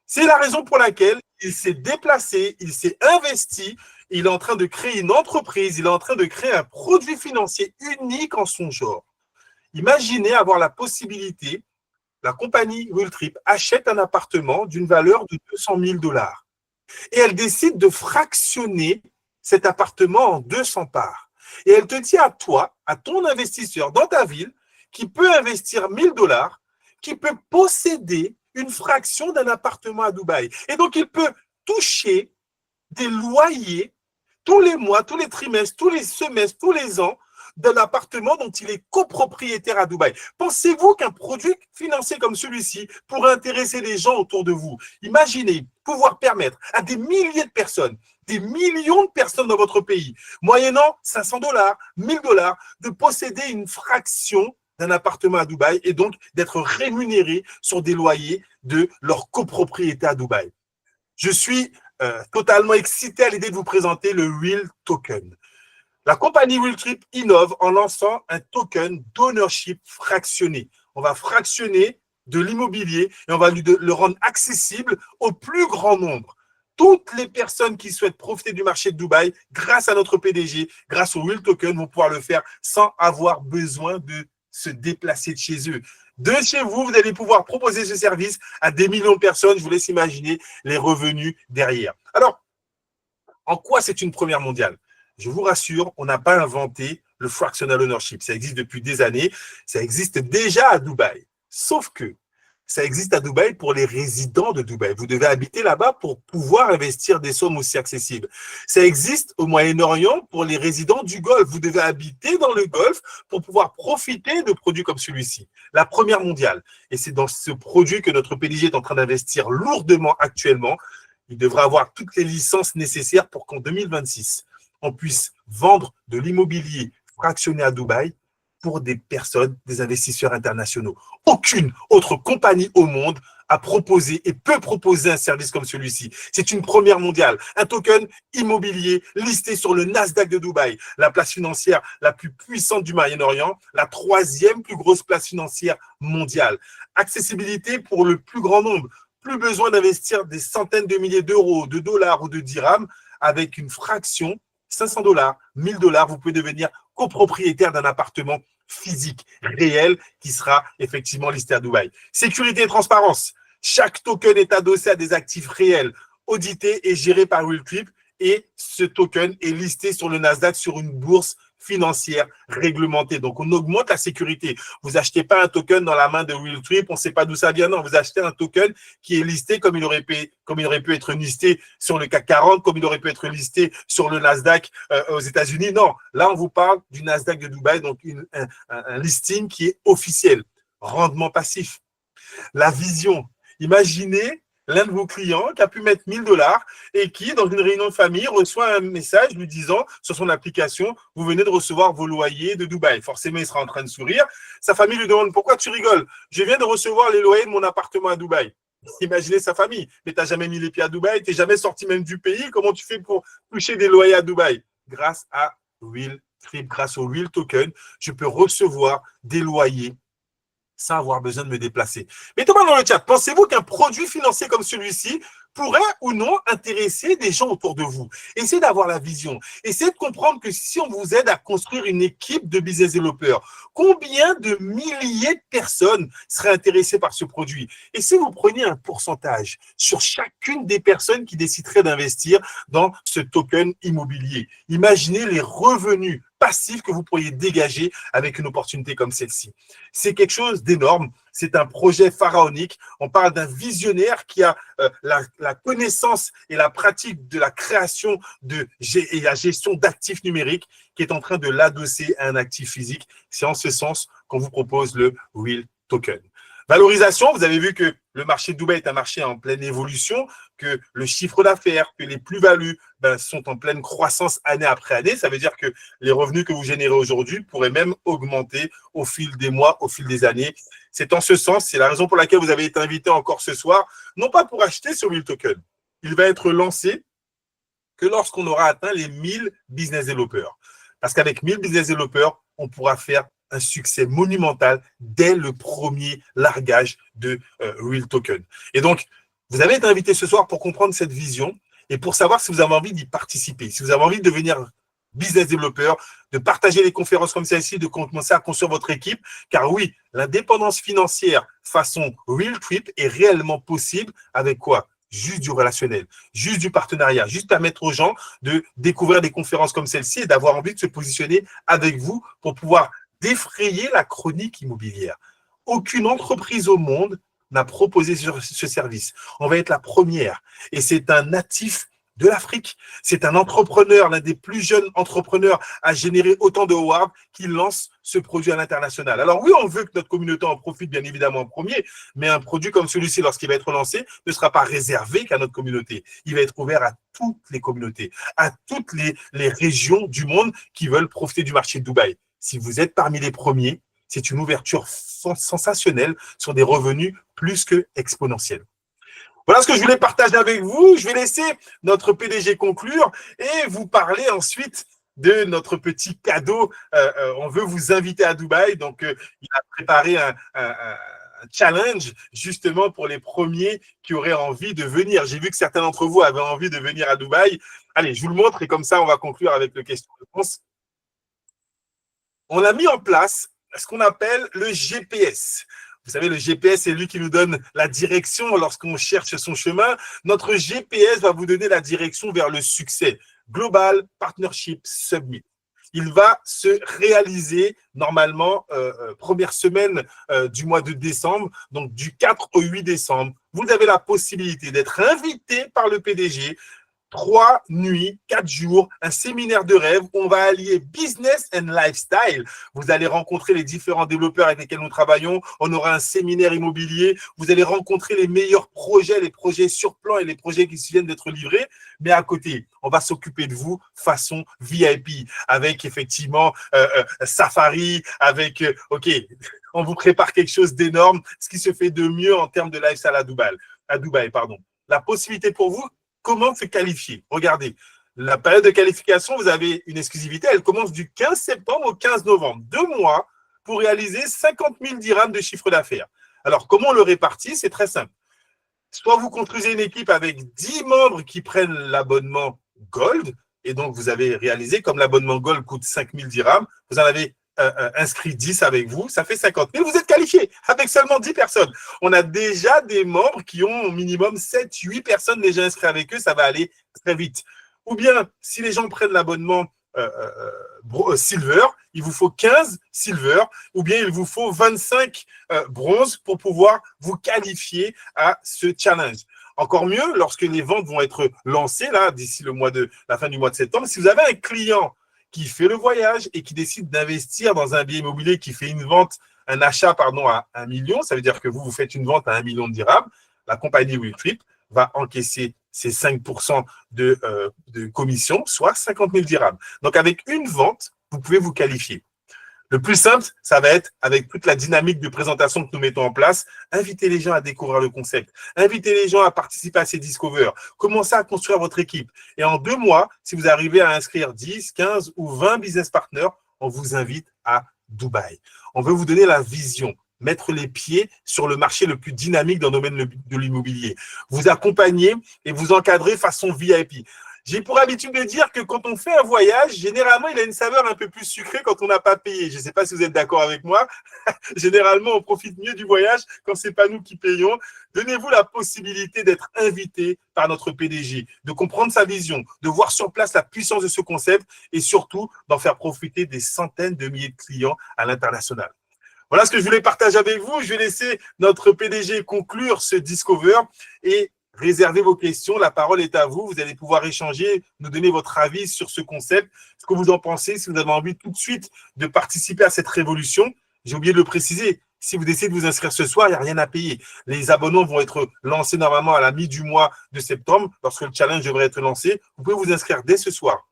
C'est la raison pour laquelle il s'est déplacé, il s'est investi, il est en train de créer une entreprise, il est en train de créer un produit financier unique en son genre. Imaginez avoir la possibilité, la compagnie Willtrip achète un appartement d'une valeur de 200 000 $ et elle décide de fractionner cet appartement en 200 parts. Et elle te dit à toi, à ton investisseur dans ta ville, qui peut investir 1 000 $, qui peut posséder une fraction d'un appartement à Dubaï. Et donc, il peut toucher des loyers tous les mois, tous les trimestres, tous les semestres, tous les ans, d'un appartement dont il est copropriétaire à Dubaï. Pensez-vous qu'un produit financier comme celui-ci pourrait intéresser les gens autour de vous? Imaginez pouvoir permettre à des milliers de personnes, des millions de personnes dans votre pays, moyennant 500 $, 1 000 $, de posséder une fraction d'un appartement à Dubaï et donc d'être rémunérés sur des loyers de leur copropriété à Dubaï. Je suis totalement excité à l'idée de vous présenter le Will Token. La compagnie Willtrip innove en lançant un token d'ownership fractionné. On va fractionner de l'immobilier et on va le rendre accessible au plus grand nombre. Toutes les personnes qui souhaitent profiter du marché de Dubaï, grâce à notre PDG, grâce au Will Token, vont pouvoir le faire sans avoir besoin de se déplacer de chez eux. De chez vous, vous allez pouvoir proposer ce service à des millions de personnes. Je vous laisse imaginer les revenus derrière. Alors, en quoi c'est une première mondiale? Je vous rassure, on n'a pas inventé le fractional ownership. Ça existe depuis des années. Ça existe déjà à Dubaï. Sauf que Ça existe à Dubaï pour les résidents de Dubaï. Vous devez habiter là-bas pour pouvoir investir des sommes aussi accessibles. Ça existe au Moyen-Orient pour les résidents du Golfe. Vous devez habiter dans le Golfe pour pouvoir profiter de produits comme celui-ci. La première mondiale. Et c'est dans ce produit que notre PDG est en train d'investir lourdement actuellement. Il devra avoir toutes les licences nécessaires pour qu'en 2026, on puisse vendre de l'immobilier fractionné à Dubaï pour des personnes, des investisseurs internationaux. Aucune autre compagnie au monde a proposé et peut proposer un service comme celui-ci. C'est une première mondiale, un token immobilier listé sur le Nasdaq de Dubaï, la place financière la plus puissante du Moyen-Orient, la troisième plus grosse place financière mondiale. Accessibilité pour le plus grand nombre. Plus besoin d'investir des centaines de milliers d'euros, de dollars ou de dirhams avec une fraction, 500 dollars, 1000 dollars, vous pouvez devenir copropriétaire d'un appartement physique, réel, qui sera effectivement listé à Dubaï. Sécurité et transparence. Chaque token est adossé à des actifs réels, audités et gérés par Willtrip, et ce token est listé sur le Nasdaq sur une bourse financière réglementée. Donc, on augmente la sécurité. Vous achetez pas un token dans la main de Willtrip, on ne sait pas d'où ça vient. Non, vous achetez un token qui est listé comme il aurait pu être listé sur le CAC 40, comme il aurait pu être listé sur le Nasdaq aux États-Unis. Non, là, on vous parle du Nasdaq de Dubaï, donc un listing qui est officiel. Rendement passif. La vision. Imaginez l'un de vos clients qui a pu mettre 1000 dollars et qui, dans une réunion de famille, reçoit un message lui disant sur son application, vous venez de recevoir vos loyers de Dubaï. Forcément, il sera en train de sourire. Sa famille lui demande, pourquoi tu rigoles? Je viens de recevoir les loyers de mon appartement à Dubaï. Imaginez sa famille. Mais tu n'as jamais mis les pieds à Dubaï, tu n'es jamais sorti même du pays. Comment tu fais pour toucher des loyers à Dubaï? Grâce à Willtrip, grâce au Will Token, je peux recevoir des loyers sans avoir besoin de me déplacer. Mettez-moi dans le chat, pensez-vous qu'un produit financier comme celui-ci pourrait ou non intéresser des gens autour de vous? Essayez d'avoir la vision. Essayez de comprendre que si on vous aide à construire une équipe de business développeurs, combien de milliers de personnes seraient intéressées par ce produit? Et si vous preniez un pourcentage sur chacune des personnes qui décideraient d'investir dans ce token immobilier, imaginez les revenus passifs que vous pourriez dégager avec une opportunité comme celle-ci. C'est quelque chose d'énorme. C'est un projet pharaonique. On parle d'un visionnaire qui a la connaissance et la pratique de la création et la gestion d'actifs numériques, qui est en train de l'adosser à un actif physique. C'est en ce sens qu'on vous propose le Will Token. Valorisation, vous avez vu que le marché de Dubaï est un marché en pleine évolution, que le chiffre d'affaires, que les plus-values sont en pleine croissance année après année. Ça veut dire que les revenus que vous générez aujourd'hui pourraient même augmenter au fil des mois, au fil des années. C'est en ce sens, c'est la raison pour laquelle vous avez été invité encore ce soir, non pas pour acheter ce Will Token. Il va être lancé que lorsqu'on aura atteint les 1000 business développeurs. Parce qu'avec 1000 business développeurs, on pourra faire un succès monumental dès le premier largage de Will Token. Et donc, vous avez été invité ce soir pour comprendre cette vision et pour savoir si vous avez envie d'y participer, si vous avez envie de devenir business développeur, de partager des conférences comme celle-ci, de commencer à construire votre équipe. Car oui, l'indépendance financière façon Willtrip est réellement possible avec quoi? Juste du relationnel, juste du partenariat, juste permettre aux gens de découvrir des conférences comme celle-ci et d'avoir envie de se positionner avec vous pour pouvoir défrayer la chronique immobilière. Aucune entreprise au monde n'a proposé ce service. On va être la première. Et c'est un natif de l'Afrique. C'est un entrepreneur, l'un des plus jeunes entrepreneurs à générer autant de awards qui lance ce produit à l'international. Alors oui, on veut que notre communauté en profite bien évidemment en premier, mais un produit comme celui-ci, lorsqu'il va être lancé, ne sera pas réservé qu'à notre communauté. Il va être ouvert à toutes les communautés, à toutes les régions du monde qui veulent profiter du marché de Dubaï. Si vous êtes parmi les premiers, c'est une ouverture sensationnelle sur des revenus plus que exponentiels. Voilà ce que je voulais partager avec vous. Je vais laisser notre PDG conclure et vous parler ensuite de notre petit cadeau. On veut vous inviter à Dubaï. Donc, il a préparé un challenge justement pour les premiers qui auraient envie de venir. J'ai vu que certains d'entre vous avaient envie de venir à Dubaï. Allez, je vous le montre et comme ça, on va conclure avec le question-réponse. On a mis en place ce qu'on appelle le GPS. Vous savez, le GPS, c'est lui qui nous donne la direction lorsqu'on cherche son chemin. Notre GPS va vous donner la direction vers le succès. Global Partnership Summit. Il va se réaliser normalement première semaine du mois de décembre, donc du 4 au 8 décembre. Vous avez la possibilité d'être invité par le PDG 3 nuits, 4 jours, un séminaire de rêve où on va allier business and lifestyle. Vous allez rencontrer les différents développeurs avec lesquels nous travaillons. On aura un séminaire immobilier. Vous allez rencontrer les meilleurs projets, les projets sur plan et les projets qui viennent d'être livrés. Mais à côté, on va s'occuper de vous façon VIP avec effectivement Safari, avec, OK, on vous prépare quelque chose d'énorme, ce qui se fait de mieux en termes de lifestyle à Dubaï, pardon. La possibilité pour vous, comment se qualifier? Regardez, la période de qualification, vous avez une exclusivité, elle commence du 15 septembre au 15 novembre. 2 mois pour réaliser 50 000 dirhams de chiffre d'affaires. Alors, comment on le répartit? C'est très simple. Soit vous construisez une équipe avec 10 membres qui prennent l'abonnement Gold, et donc vous avez réalisé, comme l'abonnement Gold coûte 5 000 dirhams, vous en avez inscrit 10 avec vous, ça fait 50 000, vous êtes qualifié avec seulement 10 personnes. On a déjà des membres qui ont au minimum 7, 8 personnes déjà inscrites avec eux, ça va aller très vite. Ou bien, si les gens prennent l'abonnement Silver, il vous faut 15 Silver, ou bien il vous faut 25 bronze pour pouvoir vous qualifier à ce challenge. Encore mieux, lorsque les ventes vont être lancées, là, d'ici la fin du mois de septembre, si vous avez un client qui fait le voyage et qui décide d'investir dans un bien immobilier qui fait un achat à 1 million, ça veut dire que vous faites une vente à 1 million de dirhams, la compagnie Willtrip va encaisser ces 5% de commission, soit 50 000 dirhams. Donc, avec une vente, vous pouvez vous qualifier. Le plus simple, ça va être avec toute la dynamique de présentation que nous mettons en place, inviter les gens à découvrir le concept, inviter les gens à participer à ces discovers, commencer à construire votre équipe. Et en 2 mois, si vous arrivez à inscrire 10, 15 ou 20 business partners, on vous invite à Dubaï. On veut vous donner la vision, mettre les pieds sur le marché le plus dynamique dans le domaine de l'immobilier, vous accompagner et vous encadrer façon VIP. J'ai pour habitude de dire que quand on fait un voyage, généralement, il a une saveur un peu plus sucrée quand on n'a pas payé. Je ne sais pas si vous êtes d'accord avec moi. Généralement, on profite mieux du voyage quand ce n'est pas nous qui payons. Donnez-vous la possibilité d'être invité par notre PDG, de comprendre sa vision, de voir sur place la puissance de ce concept et surtout d'en faire profiter des centaines de milliers de clients à l'international. Voilà ce que je voulais partager avec vous. Je vais laisser notre PDG conclure ce Discover et réservez vos questions. La parole est à vous. Vous allez pouvoir échanger, nous donner votre avis sur ce concept, ce que vous en pensez, si vous avez envie tout de suite de participer à cette révolution. J'ai oublié de le préciser. Si vous décidez de vous inscrire ce soir, il n'y a rien à payer. Les abonnements vont être lancés normalement à la mi du mois de septembre, lorsque le challenge devrait être lancé. Vous pouvez vous inscrire dès ce soir.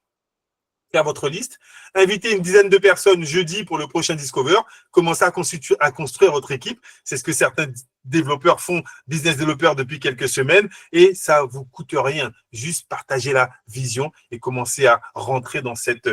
Faire votre liste, inviter une dizaine de personnes jeudi pour le prochain Discover, commencer à construire votre équipe. C'est ce que certains développeurs font, business développeurs depuis quelques semaines, et ça ne vous coûte rien. Juste partager la vision et commencer à rentrer dans cette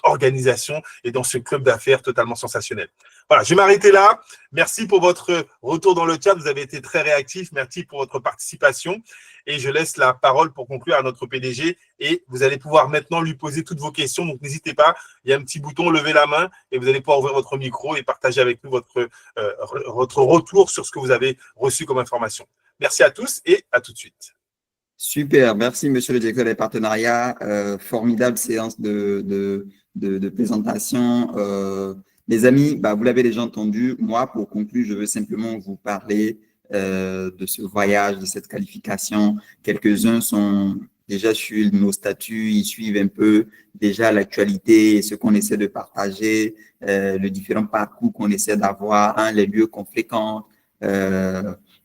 organisation et dans ce club d'affaires totalement sensationnel. Voilà, je vais m'arrêter là. Merci pour votre retour dans le chat. Vous avez été très réactifs. Merci pour votre participation. Et je laisse la parole pour conclure à notre PDG. Et vous allez pouvoir maintenant lui poser toutes vos questions. Donc, n'hésitez pas. Il y a un petit bouton, levez la main et vous allez pouvoir ouvrir votre micro et partager avec nous votre retour sur ce que vous avez reçu comme information. Merci à tous et à tout de suite. Super, merci monsieur le directeur des partenariats. Formidable séance de présentation. Les amis, vous l'avez déjà entendu. Moi, pour conclure, je veux simplement vous parler de ce voyage, de cette qualification. Quelques-uns sont déjà sur nos statuts, ils suivent un peu déjà l'actualité et ce qu'on essaie de partager, le différent parcours qu'on essaie d'avoir, les lieux qu'on fréquente.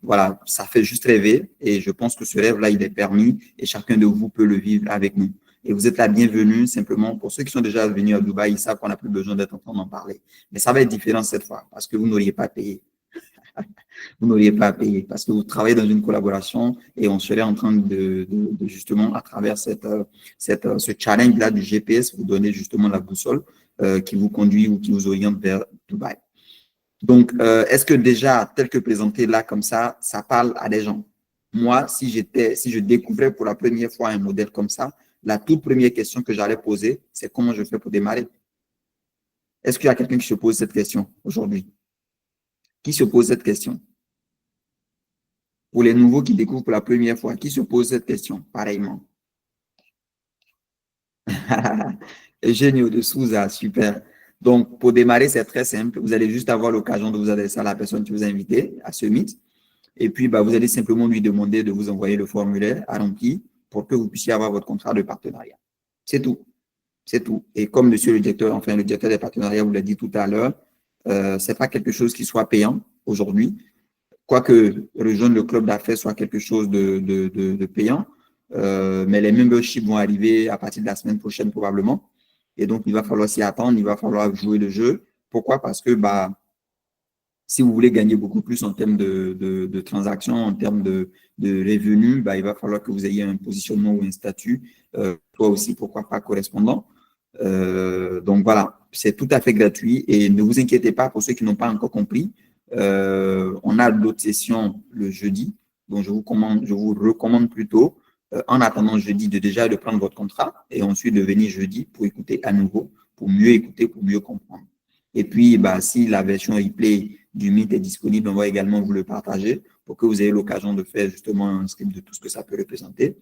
Voilà, ça fait juste rêver et je pense que ce rêve-là, il est permis et chacun de vous peut le vivre avec nous. Et vous êtes la bienvenue, simplement, pour ceux qui sont déjà venus à Dubaï, ils savent qu'on n'a plus besoin d'être en train d'en parler. Mais ça va être différent cette fois parce que vous n'auriez pas payé. Vous n'auriez pas payé parce que vous travaillez dans une collaboration et on serait en train de justement, à travers ce challenge-là du GPS, vous donner justement la boussole qui vous conduit ou qui vous oriente vers Dubaï. Donc, est-ce que déjà, tel que présenté là, comme ça parle à des gens? Moi, si je découvrais pour la première fois un modèle comme ça, la toute première question que j'allais poser, c'est comment je fais pour démarrer? Est-ce qu'il y a quelqu'un qui se pose cette question aujourd'hui? Qui se pose cette question? Pour les nouveaux qui découvrent pour la première fois, qui se pose cette question pareillement? Eugenio de Souza, super. Donc, pour démarrer, c'est très simple. Vous allez juste avoir l'occasion de vous adresser à la personne qui vous a invité à ce meet. Et puis, vous allez simplement lui demander de vous envoyer le formulaire à remplir pour que vous puissiez avoir votre contrat de partenariat. C'est tout. C'est tout. Et comme monsieur le directeur des partenariats vous l'a dit tout à l'heure, c'est pas quelque chose qui soit payant aujourd'hui. Quoique rejoindre le club d'affaires soit quelque chose de payant, mais les memberships vont arriver à partir de la semaine prochaine probablement. Et donc, il va falloir s'y attendre, il va falloir jouer le jeu. Pourquoi? Parce que si vous voulez gagner beaucoup plus en termes de transactions, en termes de revenus, il va falloir que vous ayez un positionnement ou un statut, toi aussi, pourquoi pas correspondant. Donc voilà, c'est tout à fait gratuit et ne vous inquiétez pas pour ceux qui n'ont pas encore compris. On a d'autres sessions le jeudi, donc je vous recommande plutôt, en attendant jeudi, de prendre votre contrat et ensuite de venir jeudi pour écouter à nouveau, pour mieux écouter, pour mieux comprendre. Et puis, si la version replay du Meet est disponible, on va également vous le partager pour que vous ayez l'occasion de faire justement un script de tout ce que ça peut représenter.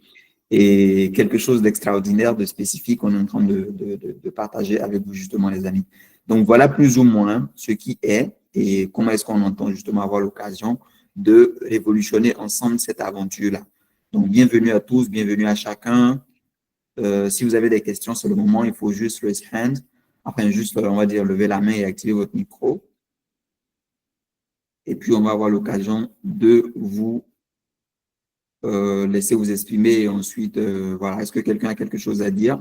Et quelque chose d'extraordinaire, de spécifique, on est en train de partager avec vous justement, les amis. Donc, voilà plus ou moins ce qui est et comment est-ce qu'on entend justement avoir l'occasion de révolutionner ensemble cette aventure-là. Donc, bienvenue à tous, bienvenue à chacun. Si vous avez des questions, c'est le moment, il faut juste raise hand. Enfin, juste, on va dire, lever la main et activer votre micro. Et puis, on va avoir l'occasion de vous laisser vous exprimer et ensuite, voilà, est-ce que quelqu'un a quelque chose à dire?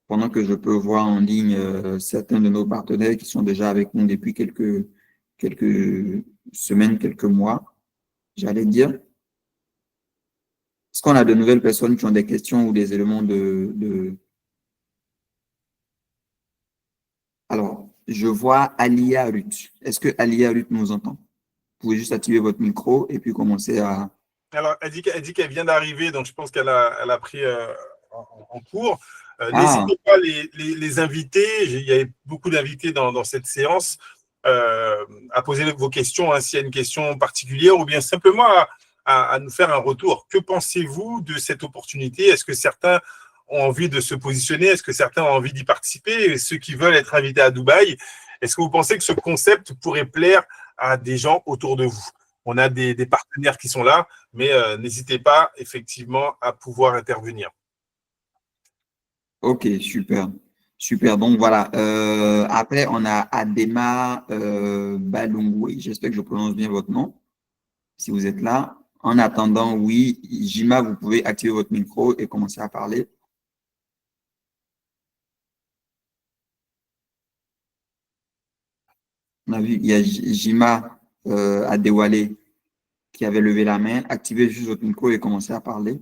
Pendant que je peux voir en ligne certains de nos partenaires qui sont déjà avec nous depuis quelques semaines, quelques mois, j'allais dire. Est-ce qu'on a de nouvelles personnes qui ont des questions ou des éléments Alors, je vois Alia Ruth. Est-ce que Alia Ruth nous entend? Vous pouvez juste activer votre micro et puis commencer à… Alors, elle dit qu'elle vient d'arriver, donc je pense qu'elle a pris en cours. N'hésitez pas les invités, il y a beaucoup d'invités dans cette séance, à poser vos questions, s'il y a une question particulière, ou bien simplement à nous faire un retour. Que pensez-vous de cette opportunité? Est-ce que certains ont envie de se positionner? Est-ce que certains ont envie d'y participer? Et ceux qui veulent être invités à Dubaï, est-ce que vous pensez que ce concept pourrait plaire à des gens autour de vous? On a des partenaires qui sont là, mais n'hésitez pas effectivement à pouvoir intervenir. Ok, super. Super. Donc voilà. Après, on a Adema Balungwe. J'espère que je prononce bien votre nom. Si vous êtes là. En attendant, oui, Jima, vous pouvez activer votre micro et commencer à parler. On a vu, il y a Jima Adewale qui avait levé la main. Activez juste votre micro et commencez à parler.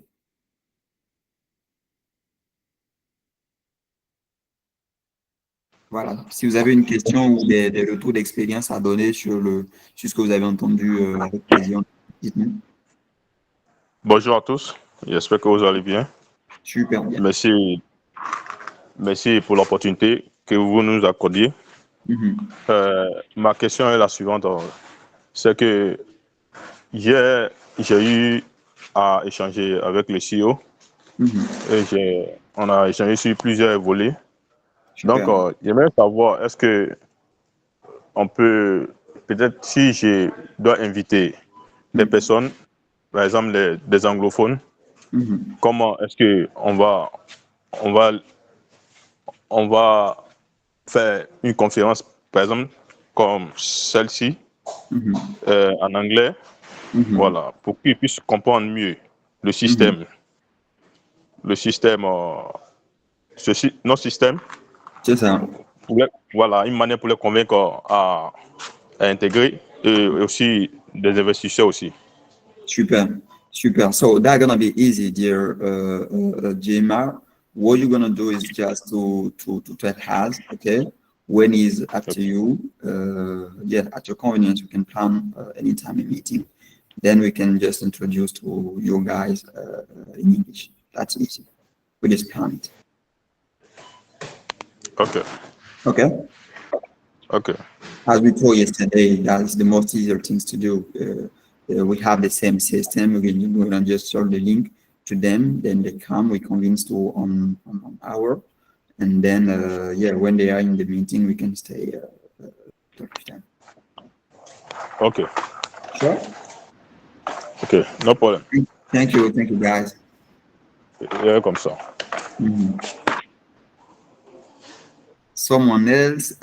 Voilà. Si vous avez une question ou des retours d'expérience à donner sur ce que vous avez entendu, avec plaisir, dites-nous. Bonjour à tous, j'espère que vous allez bien. Super bien. Merci pour l'opportunité que vous nous accordiez. Ma question est la suivante. C'est que hier, j'ai eu à échanger avec le CEO et on a échangé sur plusieurs volets. Super. Donc, j'aimerais savoir, est-ce que on peut, peut-être si je dois inviter des personnes, par exemple des anglophones, comment est-ce qu'on va faire une conférence, par exemple, comme celle-ci, en anglais, voilà, pour qu'ils puissent comprendre mieux le système. Le système, notre système. C'est ça. Voilà, une manière pour les convaincre à intégrer et aussi des investisseurs aussi. Super, super. So that's gonna be easy, dear Jmar. What you're gonna do is just to tell us, okay? When is up to you? Yeah, at your convenience, you can plan anytime a meeting. Then we can just introduce to you guys in English. That's easy. We just plan it. Okay. Okay. Okay. As we told yesterday, that's the most easier things to do. We have the same system. We're gonna just share the link to them. Then they come, we convince to on hour. And then, when they are in the meeting, we can stay talk to them. Okay. Sure. Okay, no problem. Thank you, guys. Yeah, comme ça. Someone else.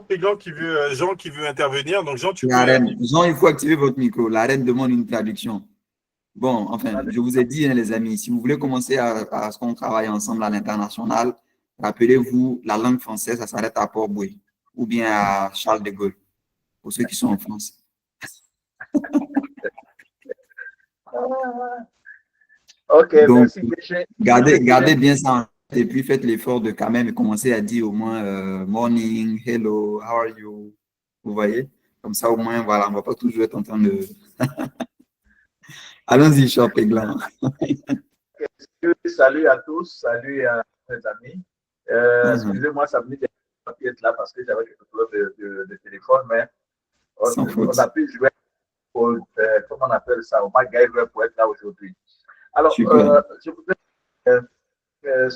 Péglan qui veut, Jean qui veut intervenir. Donc, Jean, tu peux. Jean, il faut activer votre micro. La reine demande une traduction. Bon, enfin, je vous ai dit, les amis, si vous voulez commencer à ce qu'on travaille ensemble à l'international, rappelez-vous, la langue française, ça s'arrête à Port-Boué ou bien à Charles de Gaulle, pour ceux qui sont en France. Ok, donc, merci. Gardez bien ça et puis faites l'effort de quand même commencer à dire au moins morning, hello, how are you? Vous voyez? Comme ça, au moins, voilà, on ne va pas toujours être en train de... Allons-y, cher Péglan. Salut à tous, salut à mes amis. Excusez-moi, ça me dit d'être là parce que j'avais quelque chose de téléphone, mais on a pu jouer au, comment on appelle ça, au MacGyver pour être là aujourd'hui. Alors, ce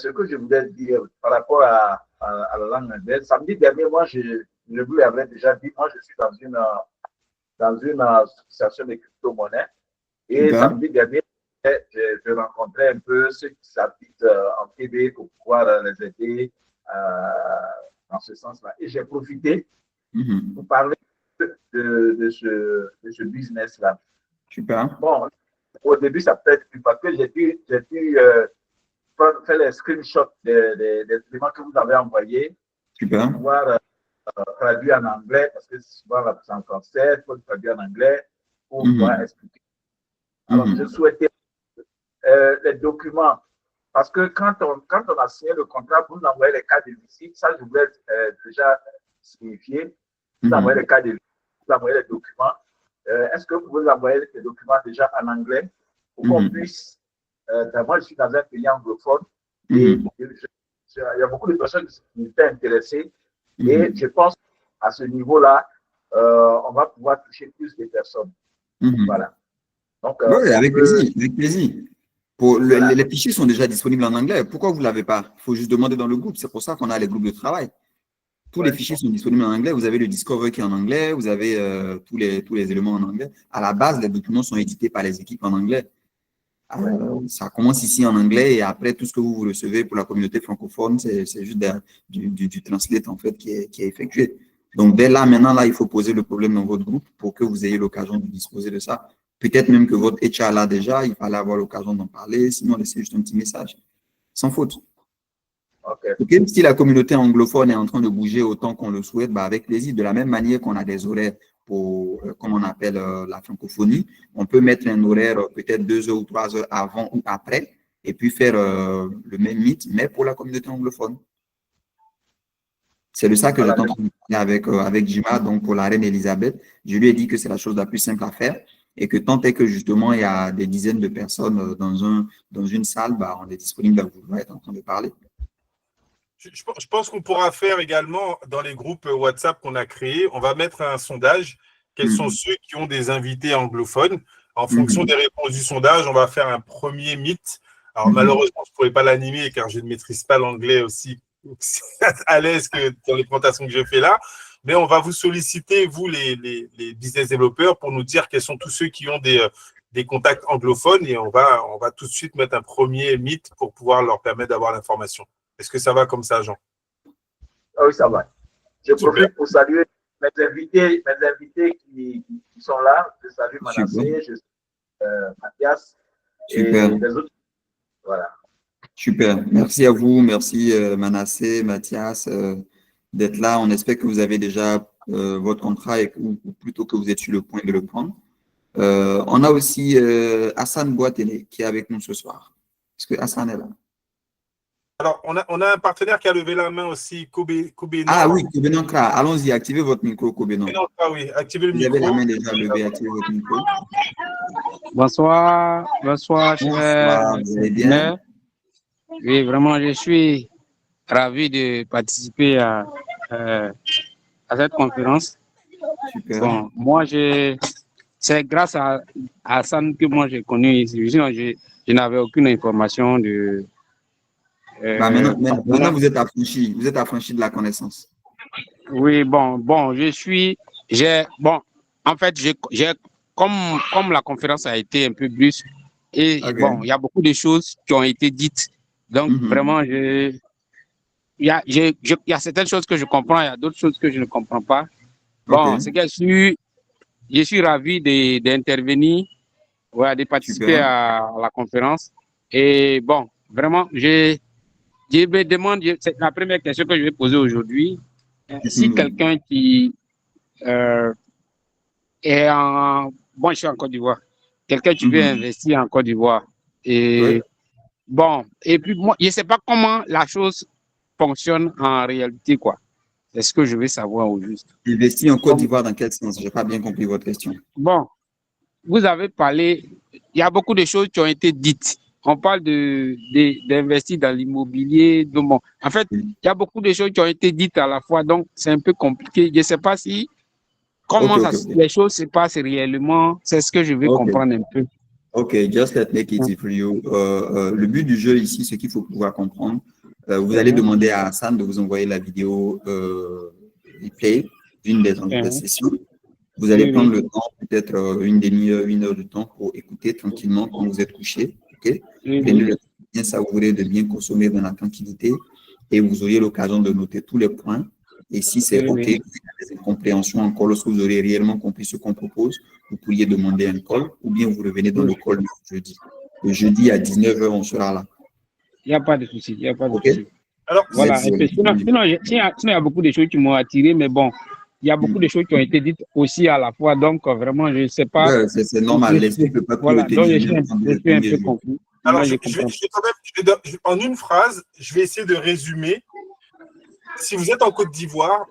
que je voulais dire par rapport à la langue anglaise, samedi dernier, moi, je vous l'avais déjà dit, moi, je suis dans une association de crypto-monnaies. Et samedi dernier, je rencontrais un peu ceux qui habitent en Québec pour pouvoir les aider dans ce sens-là. Et j'ai profité pour parler de ce business-là. Super. Bon, au début, ça peut être parce que j'ai pu faire les screenshots des éléments que vous avez envoyés. Super. Pour pouvoir traduire en anglais, parce que souvent, c'est en français, il faut le traduire en anglais pour pouvoir expliquer. Alors, je souhaitais les documents, parce que quand on a signé le contrat, vous nous envoyez les cas de visite, ça, je voulais déjà signifier. Vous envoyez les cas de visite, vous envoyez les documents. Est-ce que vous pouvez envoyer les documents déjà en anglais pour qu'on puisse. Moi, je suis dans un pays anglophone et il y a beaucoup de personnes qui étaient intéressées et je pense qu'à ce niveau-là, on va pouvoir toucher plus de personnes. Voilà. Donc, oui, avec plaisir. Les fichiers sont déjà disponibles en anglais. Pourquoi vous ne l'avez pas? Il faut juste demander dans le groupe. C'est pour ça qu'on a les groupes de travail. Tous les fichiers sont disponibles en anglais. Vous avez le Discover qui est en anglais. Vous avez tous les éléments en anglais. À la base, les documents sont édités par les équipes en anglais. Ça commence ici en anglais et après, tout ce que vous recevez pour la communauté francophone, c'est juste du translate en fait qui est effectué. Donc, dès là, maintenant, là, il faut poser le problème dans votre groupe pour que vous ayez l'occasion de disposer de ça. Peut-être même que votre HR l'a déjà, il fallait avoir l'occasion d'en parler, sinon laissez juste un petit message. Sans faute. Okay. Si la communauté anglophone est en train de bouger autant qu'on le souhaite, avec plaisir. De la même manière qu'on a des horaires pour, comme on appelle la francophonie, on peut mettre un horaire peut-être 2 heures ou 3 heures avant ou après, et puis faire le même meet, mais pour la communauté anglophone. C'est de ça que j'attends avec Jima, donc pour la reine Elisabeth. Je lui ai dit que c'est la chose la plus simple à faire et que tant est que justement il y a des dizaines de personnes dans une salle, on est disponible à vous être en train de parler. Je pense qu'on pourra faire également dans les groupes WhatsApp qu'on a créés, on va mettre un sondage. Quels sont ceux qui ont des invités anglophones? En fonction des réponses du sondage, on va faire un premier meet. Alors malheureusement, je ne pourrais pas l'animer car je ne maîtrise pas l'anglais aussi à l'aise que dans les présentations que je fais là. Mais on va vous solliciter, vous les business développeurs, pour nous dire quels sont tous ceux qui ont des contacts anglophones et on va tout de suite mettre un premier meet pour pouvoir leur permettre d'avoir l'information. Est-ce que ça va comme ça, Jean? Oui, ça va. Je profite pour saluer mes invités qui sont là. Je salue Manassé, je salue Mathias et les autres. Voilà. Super. Merci à vous. Merci Manassé, Mathias, d'être là. On espère que vous avez déjà votre contrat ou plutôt que vous êtes sur le point de le prendre. On a aussi Hassan Boatene qui est avec nous ce soir. Est-ce que Hassan est là? Alors, on a un partenaire qui a levé la main aussi, Kobenon. Ah oui, Kobenon. Allons-y, activez votre micro, Kobenon. Oui, activez le micro. Vous avez la main déjà levée, activez votre micro. Bonsoir, bonsoir, vous allez bien? Oui, vraiment, je suis ravi de participer à cette conférence. Super. Bon, moi, je c'est grâce à Hassan que moi j'ai connu ici. Sinon, je n'avais aucune information de. Maintenant, vous êtes affranchi de la connaissance. Oui, bon, en fait, comme la conférence a été un peu brusque, et bon, il y a beaucoup de choses qui ont été dites. Donc, vraiment, il y a certaines choses que je comprends, il y a d'autres choses que je ne comprends pas. Bon, c'est que je suis ravi d'intervenir, de participer à la conférence. Et bon, vraiment, je me demande, c'est la première question que je vais poser aujourd'hui. Si quelqu'un qui est bon, je suis en Côte d'Ivoire, quelqu'un qui veut investir en Côte d'Ivoire, et bon, et puis moi, je ne sais pas comment la chose fonctionne en réalité, quoi. C'est ce que je veux savoir au juste. Investir en Côte d'Ivoire dans quel sens? Je n'ai pas bien compris votre question. Bon, vous avez parlé, il y a beaucoup de choses qui ont été dites. On parle d'investir dans l'immobilier. Bon, en fait, il y a beaucoup de choses qui ont été dites à la fois, donc c'est un peu compliqué. Je ne sais pas si comment les choses se passent réellement. C'est ce que je veux comprendre un peu. OK, just let me make it easy for you. Le but du jeu ici, ce qu'il faut pouvoir comprendre, vous allez demander à Hassan de vous envoyer la vidéo replay d'une des sessions. Vous allez prendre le temps, peut-être une demi-heure, 1 heure de temps pour écouter tranquillement quand vous êtes couché. OK? Prenez le temps de bien savourer, de bien consommer dans la tranquillité et vous aurez l'occasion de noter tous les points. Et si c'est OK, vous avez des incompréhensions encore, lorsque vous aurez réellement compris ce qu'on propose, vous pourriez demander un call ou bien vous revenez dans le call le jeudi. Le jeudi à 19h, on sera là. Il n'y a pas de souci. Il n'y a pas de souci. Alors, voilà. Sinon, il y a beaucoup de choses qui m'ont attiré, mais bon, il y a beaucoup de choses qui ont été dites aussi à la fois. Donc, vraiment, je ne sais pas. C'est normal. L'esprit ne peut pas tout donc, je suis un peu confus. Alors, en une phrase, je vais essayer de résumer. Si vous êtes en Côte d'Ivoire,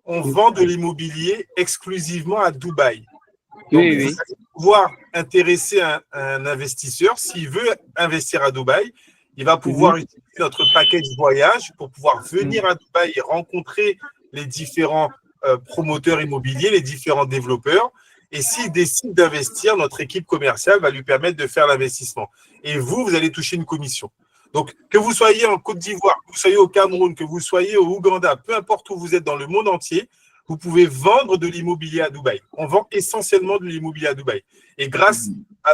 on vend de l'immobilier exclusivement à Dubaï. Donc, vous allez pouvoir intéresser un investisseur. S'il veut investir à Dubaï, il va pouvoir utiliser notre package voyage pour pouvoir venir à Dubaï et rencontrer les différents promoteurs immobiliers, les différents développeurs. Et s'il décide d'investir, notre équipe commerciale va lui permettre de faire l'investissement. Et vous allez toucher une commission. Donc, que vous soyez en Côte d'Ivoire, que vous soyez au Cameroun, que vous soyez au Ouganda, peu importe où vous êtes dans le monde entier, vous pouvez vendre de l'immobilier à Dubaï. On vend essentiellement de l'immobilier à Dubaï. Et grâce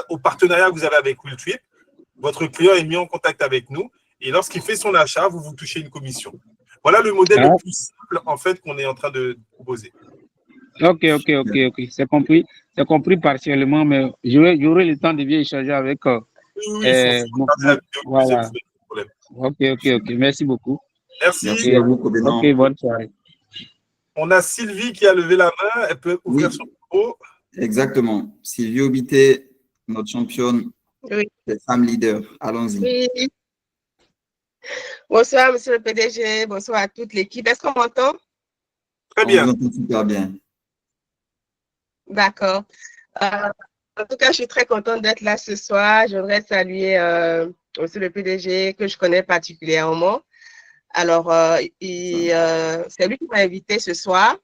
au partenariat que vous avez avec Willtrip, votre client est mis en contact avec nous. Et lorsqu'il fait son achat, vous touchez une commission. Voilà le modèle le plus simple, en fait, qu'on est en train de proposer. OK. C'est compris partiellement, mais j'aurai le temps de bien échanger avec. Voilà. OK. Merci beaucoup. Merci. Merci à vous, Covenant. OK, bonne soirée. On a Sylvie qui a levé la main. Elle peut ouvrir son micro. Exactement. Sylvie Obité, notre championne des femmes leaders. Allons-y. Oui. Bonsoir, monsieur le PDG. Bonsoir à toute l'équipe. Est-ce qu'on m'entend? Très bien. On vous entend super bien. D'accord. En tout cas, je suis très contente d'être là ce soir. Je voudrais saluer monsieur le PDG que je connais particulièrement. Alors, c'est lui qui m'a invité ce soir.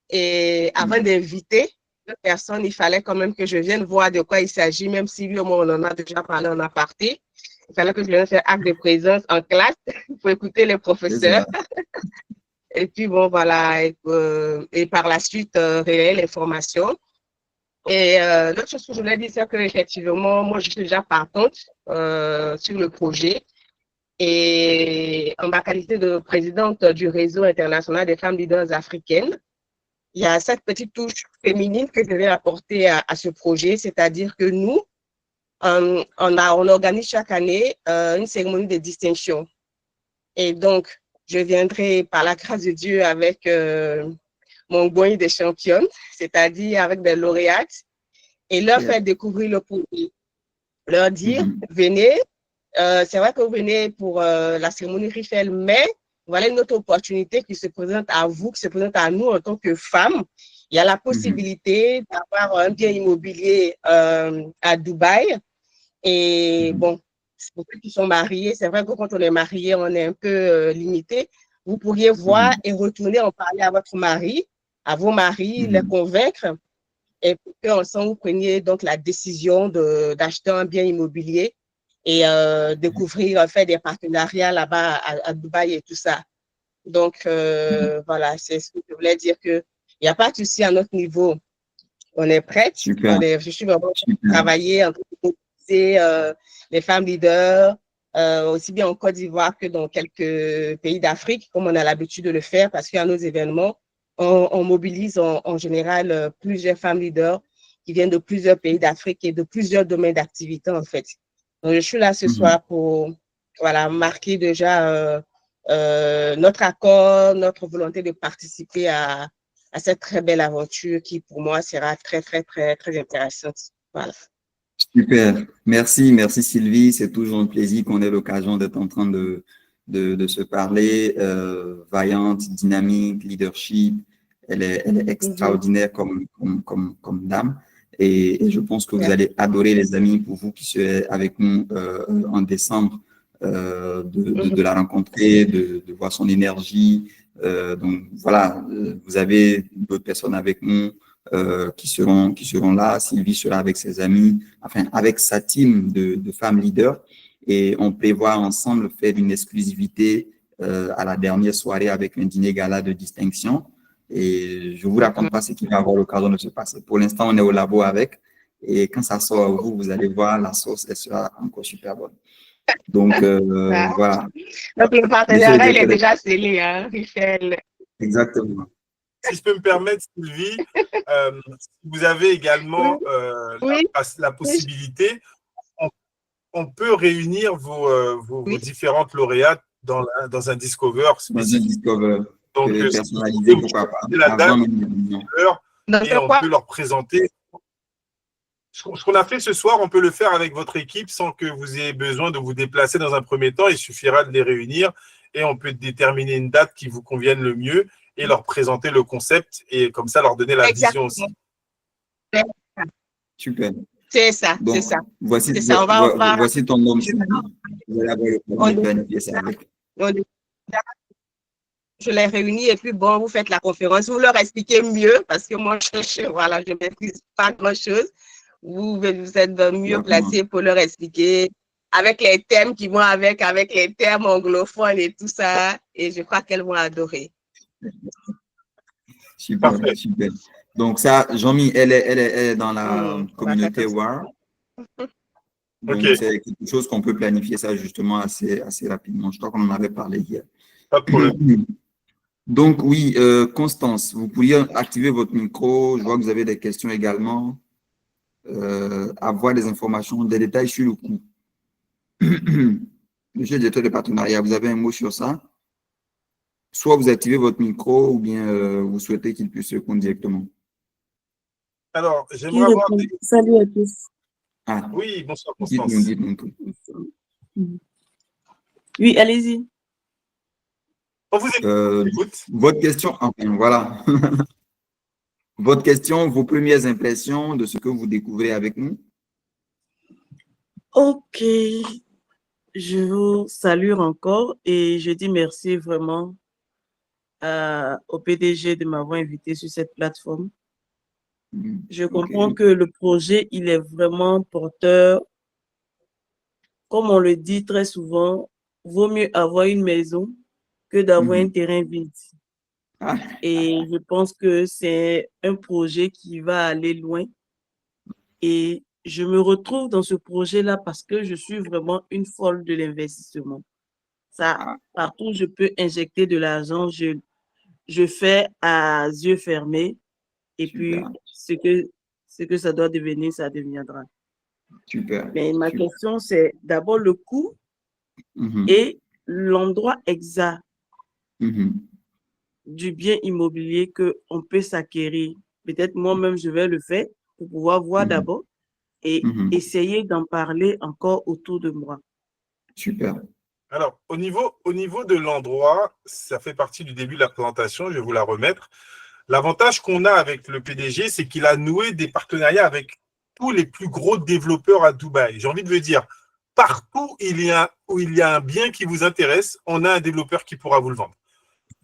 Et avant d'inviter une personne, il fallait quand même que je vienne voir de quoi il s'agit, même si lui, on en a déjà parlé en aparté. Il fallait que je vienne faire acte de présence en classe pour écouter les professeurs. Et puis, bon, voilà. Et par la suite, relayer l'information. Et l'autre chose que je voulais dire, c'est qu'effectivement, moi, je suis déjà partante sur le projet. Et en ma qualité de présidente du réseau international des femmes leaders africaines, il y a cette petite touche féminine que je vais apporter à ce projet, c'est-à-dire que nous, on organise chaque année une cérémonie de distinction. Et donc, je viendrai par la grâce de Dieu avec mon goût des championnes, c'est-à-dire avec des lauréates, et leur faire découvrir le projet. Leur dire, venez, c'est vrai que vous venez pour la cérémonie Riffel, mais voilà une autre opportunité qui se présente à vous, qui se présente à nous en tant que femmes. Il y a la possibilité d'avoir un bien immobilier à Dubaï. Et bon, pour ceux qui sont mariés, c'est vrai que quand on est marié, on est un peu limité. Vous pourriez voir et retourner en parler à votre mari, à vos maris, les convaincre et pour qu'ensemble, vous preniez donc la décision d'acheter un bien immobilier et découvrir, faire des partenariats là-bas à Dubaï et tout ça. Donc, voilà, c'est ce que je voulais dire, qu'il n'y a pas de souci à notre niveau. On est prête. Je suis vraiment travailler, en train de mobiliser les femmes leaders, aussi bien en Côte d'Ivoire que dans quelques pays d'Afrique, comme on a l'habitude de le faire, parce qu'il y a nos événements, on mobilise en général plusieurs femmes leaders qui viennent de plusieurs pays d'Afrique et de plusieurs domaines d'activité, en fait. Donc, je suis là ce soir pour marquer déjà notre accord, notre volonté de participer à cette très belle aventure qui, pour moi, sera très, très, très, très intéressante. Voilà. Super. Merci Sylvie. C'est toujours un plaisir qu'on ait l'occasion d'être en train de se parler. Vaillante, dynamique, leadership. Elle est extraordinaire comme dame. Et je pense que vous allez adorer, les amis, pour vous qui serez avec nous en décembre, de la rencontrer, de voir son énergie. Donc voilà, vous avez d'autres personnes avec nous qui seront là. Sylvie sera avec ses amis, enfin avec sa team de femmes leaders, et on prévoit ensemble faire une exclusivité à la dernière soirée avec un dîner gala de distinction. Et je vous raconte pas ce qui va avoir l'occasion de se passer. Pour l'instant, on est au labo avec, et quand ça sort, vous allez voir, la sauce, elle sera encore super bonne. Donc, voilà. Donc, le partenariat, il est déjà scellé, hein, Michel. Exactement. Si je peux me permettre, Sylvie, vous avez également la possibilité, on peut réunir vos différentes lauréates dans un Discover spécifique. Donc, personnalisé, pourquoi pas. La date, et on peut leur présenter. Ce qu'on a fait ce soir, on peut le faire avec votre équipe sans que vous ayez besoin de vous déplacer dans un premier temps. Il suffira de les réunir et on peut déterminer une date qui vous convienne le mieux et leur présenter le concept et comme ça leur donner la vision aussi. Super. C'est ça, c'est ça. Voici ton nom. Je les réunis et puis bon, vous faites la conférence, vous leur expliquez mieux parce que moi, je ne maîtrise pas grand-chose. Vous êtes mieux placé pour leur expliquer avec les thèmes qui vont avec les termes anglophones et tout ça. Et je crois qu'elles vont adorer. Super, super. Donc ça, Jean-Mi, elle est dans la communauté WAR. Donc c'est quelque chose qu'on peut planifier ça justement assez rapidement. Je crois qu'on en avait parlé hier. Pas de problème. Donc oui, Constance, vous pourriez activer votre micro. Je vois que vous avez des questions également. Avoir des informations, des détails sur le coût. Monsieur le directeur de partenariat, vous avez un mot sur ça? Soit vous activez votre micro ou bien vous souhaitez qu'il puisse répondre directement. Alors, j'aimerais avoir Salut à tous. Ah. Oui, bonsoir Constance. Dites-nous tout. Oui, allez-y. On vous écoute. Votre question, enfin voilà. Votre question, vos premières impressions de ce que vous découvrez avec nous? Ok. Je vous salue encore et je dis merci vraiment au PDG de m'avoir invité sur cette plateforme. Je comprends que le projet, il est vraiment porteur. Comme on le dit très souvent, vaut mieux avoir une maison que d'avoir un terrain vide. Et je pense que c'est un projet qui va aller loin. Et je me retrouve dans ce projet-là parce que je suis vraiment une folle de l'investissement. Ça, partout où je peux injecter de l'argent, je fais à yeux fermés. Et puis, ce que ça doit devenir, ça deviendra. Super. Mais ma question, c'est d'abord le coût et l'endroit exact du bien immobilier qu'on peut s'acquérir. Peut-être moi-même, je vais le faire pour pouvoir voir d'abord et essayer d'en parler encore autour de moi. Super. Alors, au niveau de l'endroit, ça fait partie du début de la présentation, je vais vous la remettre. L'avantage qu'on a avec le PDG, c'est qu'il a noué des partenariats avec tous les plus gros développeurs à Dubaï. J'ai envie de vous dire, partout où il y a un bien qui vous intéresse, on a un développeur qui pourra vous le vendre.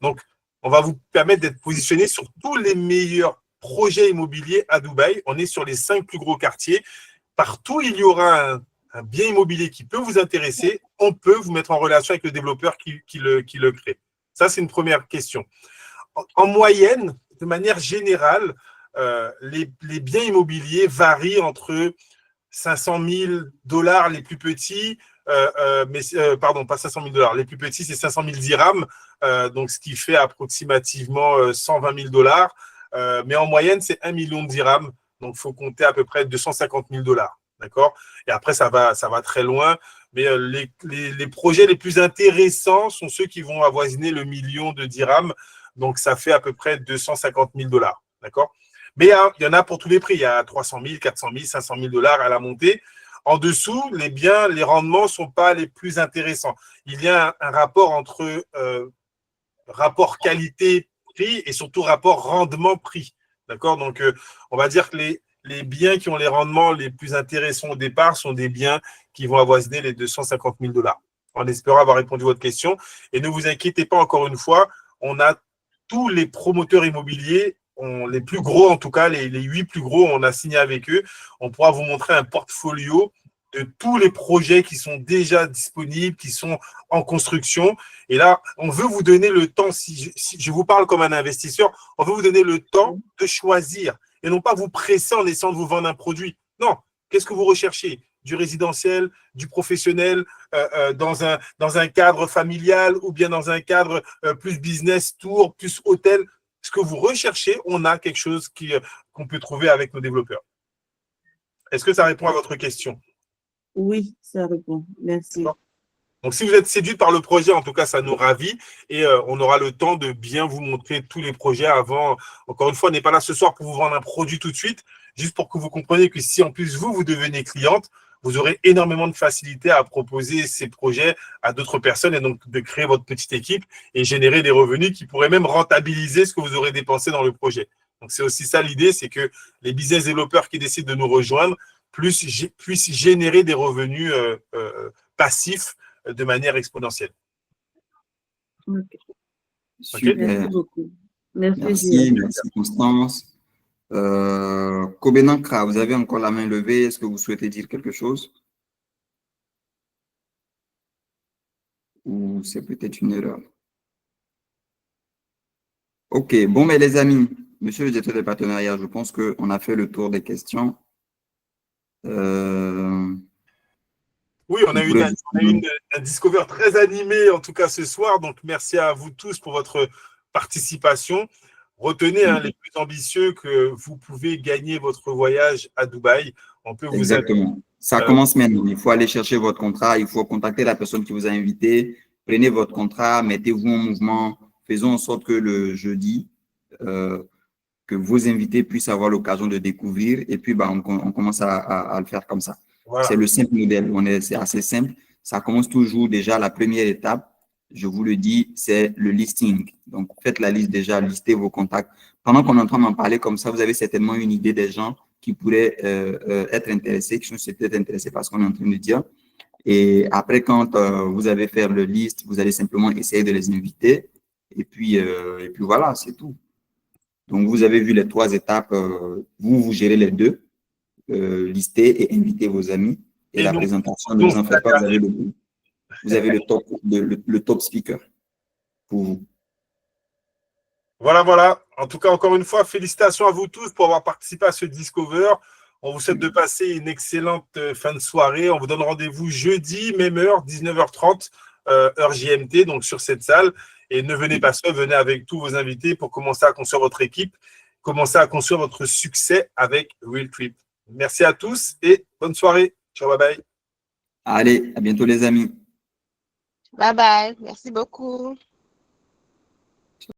Donc, on va vous permettre d'être positionné sur tous les meilleurs projets immobiliers à Dubaï. On est sur les 5 plus gros quartiers. Partout, il y aura un bien immobilier qui peut vous intéresser. On peut vous mettre en relation avec le développeur qui le crée. Ça, c'est une première question. En moyenne, de manière générale, les biens immobiliers varient entre 500 000 $ les plus petits, pardon, pas 500 000 $, les plus petits, c'est 500 000 dirhams, donc ce qui fait approximativement 120 000 $. Mais en moyenne, c'est 1 million de dirhams, donc il faut compter à peu près 250 000 $. D'accord? Et après, ça va très loin. Mais les projets les plus intéressants sont ceux qui vont avoisiner le million de dirhams. Donc, ça fait à peu près 250 000 $. D'accord? Mais il y en a pour tous les prix. Il y a 300 000, 400 000, 500 000 $ à la montée. En dessous, les rendements ne sont pas les plus intéressants. Il y a un rapport entre rapport qualité-prix et surtout rapport rendement-prix. D'accord? Donc, on va dire que les biens qui ont les rendements les plus intéressants au départ sont des biens qui vont avoisiner les 250 000 $. En espérant avoir répondu à votre question. Et ne vous inquiétez pas, encore une fois, on a tous les promoteurs immobiliers, les plus gros en tout cas, les 8 plus gros, on a signé avec eux. On pourra vous montrer un portfolio de tous les projets qui sont déjà disponibles, qui sont en construction. Et là, on veut vous donner le temps, si je vous parle comme un investisseur, on veut vous donner le temps de choisir et non pas vous presser en essayant de vous vendre un produit. Non, qu'est-ce que vous recherchez? Du résidentiel, du professionnel, dans un cadre familial ou bien dans un cadre plus business, tour, plus hôtel. Ce que vous recherchez, on a quelque chose qu'on peut trouver avec nos développeurs. Est-ce que ça répond à votre question? Oui, ça répond. Merci. Donc, si vous êtes séduit par le projet, en tout cas, ça nous ravit et on aura le temps de bien vous montrer tous les projets avant. Encore une fois, on n'est pas là ce soir pour vous vendre un produit tout de suite, juste pour que vous compreniez que si en plus vous devenez cliente, vous aurez énormément de facilité à proposer ces projets à d'autres personnes et donc de créer votre petite équipe et générer des revenus qui pourraient même rentabiliser ce que vous aurez dépensé dans le projet. Donc, c'est aussi ça l'idée, c'est que les business développeurs qui décident de nous rejoindre puissent générer des revenus passifs de manière exponentielle. Okay. Super. Merci beaucoup. Merci Constance. Kobenankra, vous avez encore la main levée. Est-ce que vous souhaitez dire quelque chose? Ou c'est peut-être une erreur? Ok, bon, mais les amis, monsieur le directeur des partenariats, je pense qu'on a fait le tour des questions. Oui, on a eu un Discover très animé, en tout cas ce soir. Donc, merci à vous tous pour votre participation. Retenez les plus ambitieux que vous pouvez gagner votre voyage à Dubaï. On peut vous Exactement. Ça commence maintenant. Il faut aller chercher votre contrat. Il faut contacter la personne qui vous a invité. Prenez votre contrat, mettez-vous en mouvement. Faisons en sorte que le jeudi, que vos invités puissent avoir l'occasion de découvrir. Et puis, on commence à le faire comme ça. Voilà. C'est le simple modèle. C'est assez simple. Ça commence toujours déjà la première étape. Je vous le dis, c'est le listing. Donc, faites la liste déjà, listez vos contacts. Pendant qu'on est en train d'en parler comme ça, vous avez certainement une idée des gens qui pourraient être intéressés, qui sont peut-être intéressés par ce qu'on est en train de dire. Et après, quand vous avez fait le list, vous allez simplement essayer de les inviter. Et puis voilà, c'est tout. Donc, vous avez vu les 3 étapes. Vous gérez les 2. Lister et inviter vos amis. Et la présentation, ne vous en faites pas, vous avez le top speaker pour vous. Voilà. En tout cas, encore une fois, félicitations à vous tous pour avoir participé à ce Discover. On vous souhaite de passer une excellente fin de soirée. On vous donne rendez-vous jeudi, même heure, 19h30, heure JMT, donc sur cette salle. Et ne venez pas seul, venez avec tous vos invités pour commencer à construire votre équipe, commencer à construire votre succès avec Realtrip. Merci à tous et bonne soirée. Ciao, bye bye. Allez, à bientôt les amis. Bye bye. Merci beaucoup.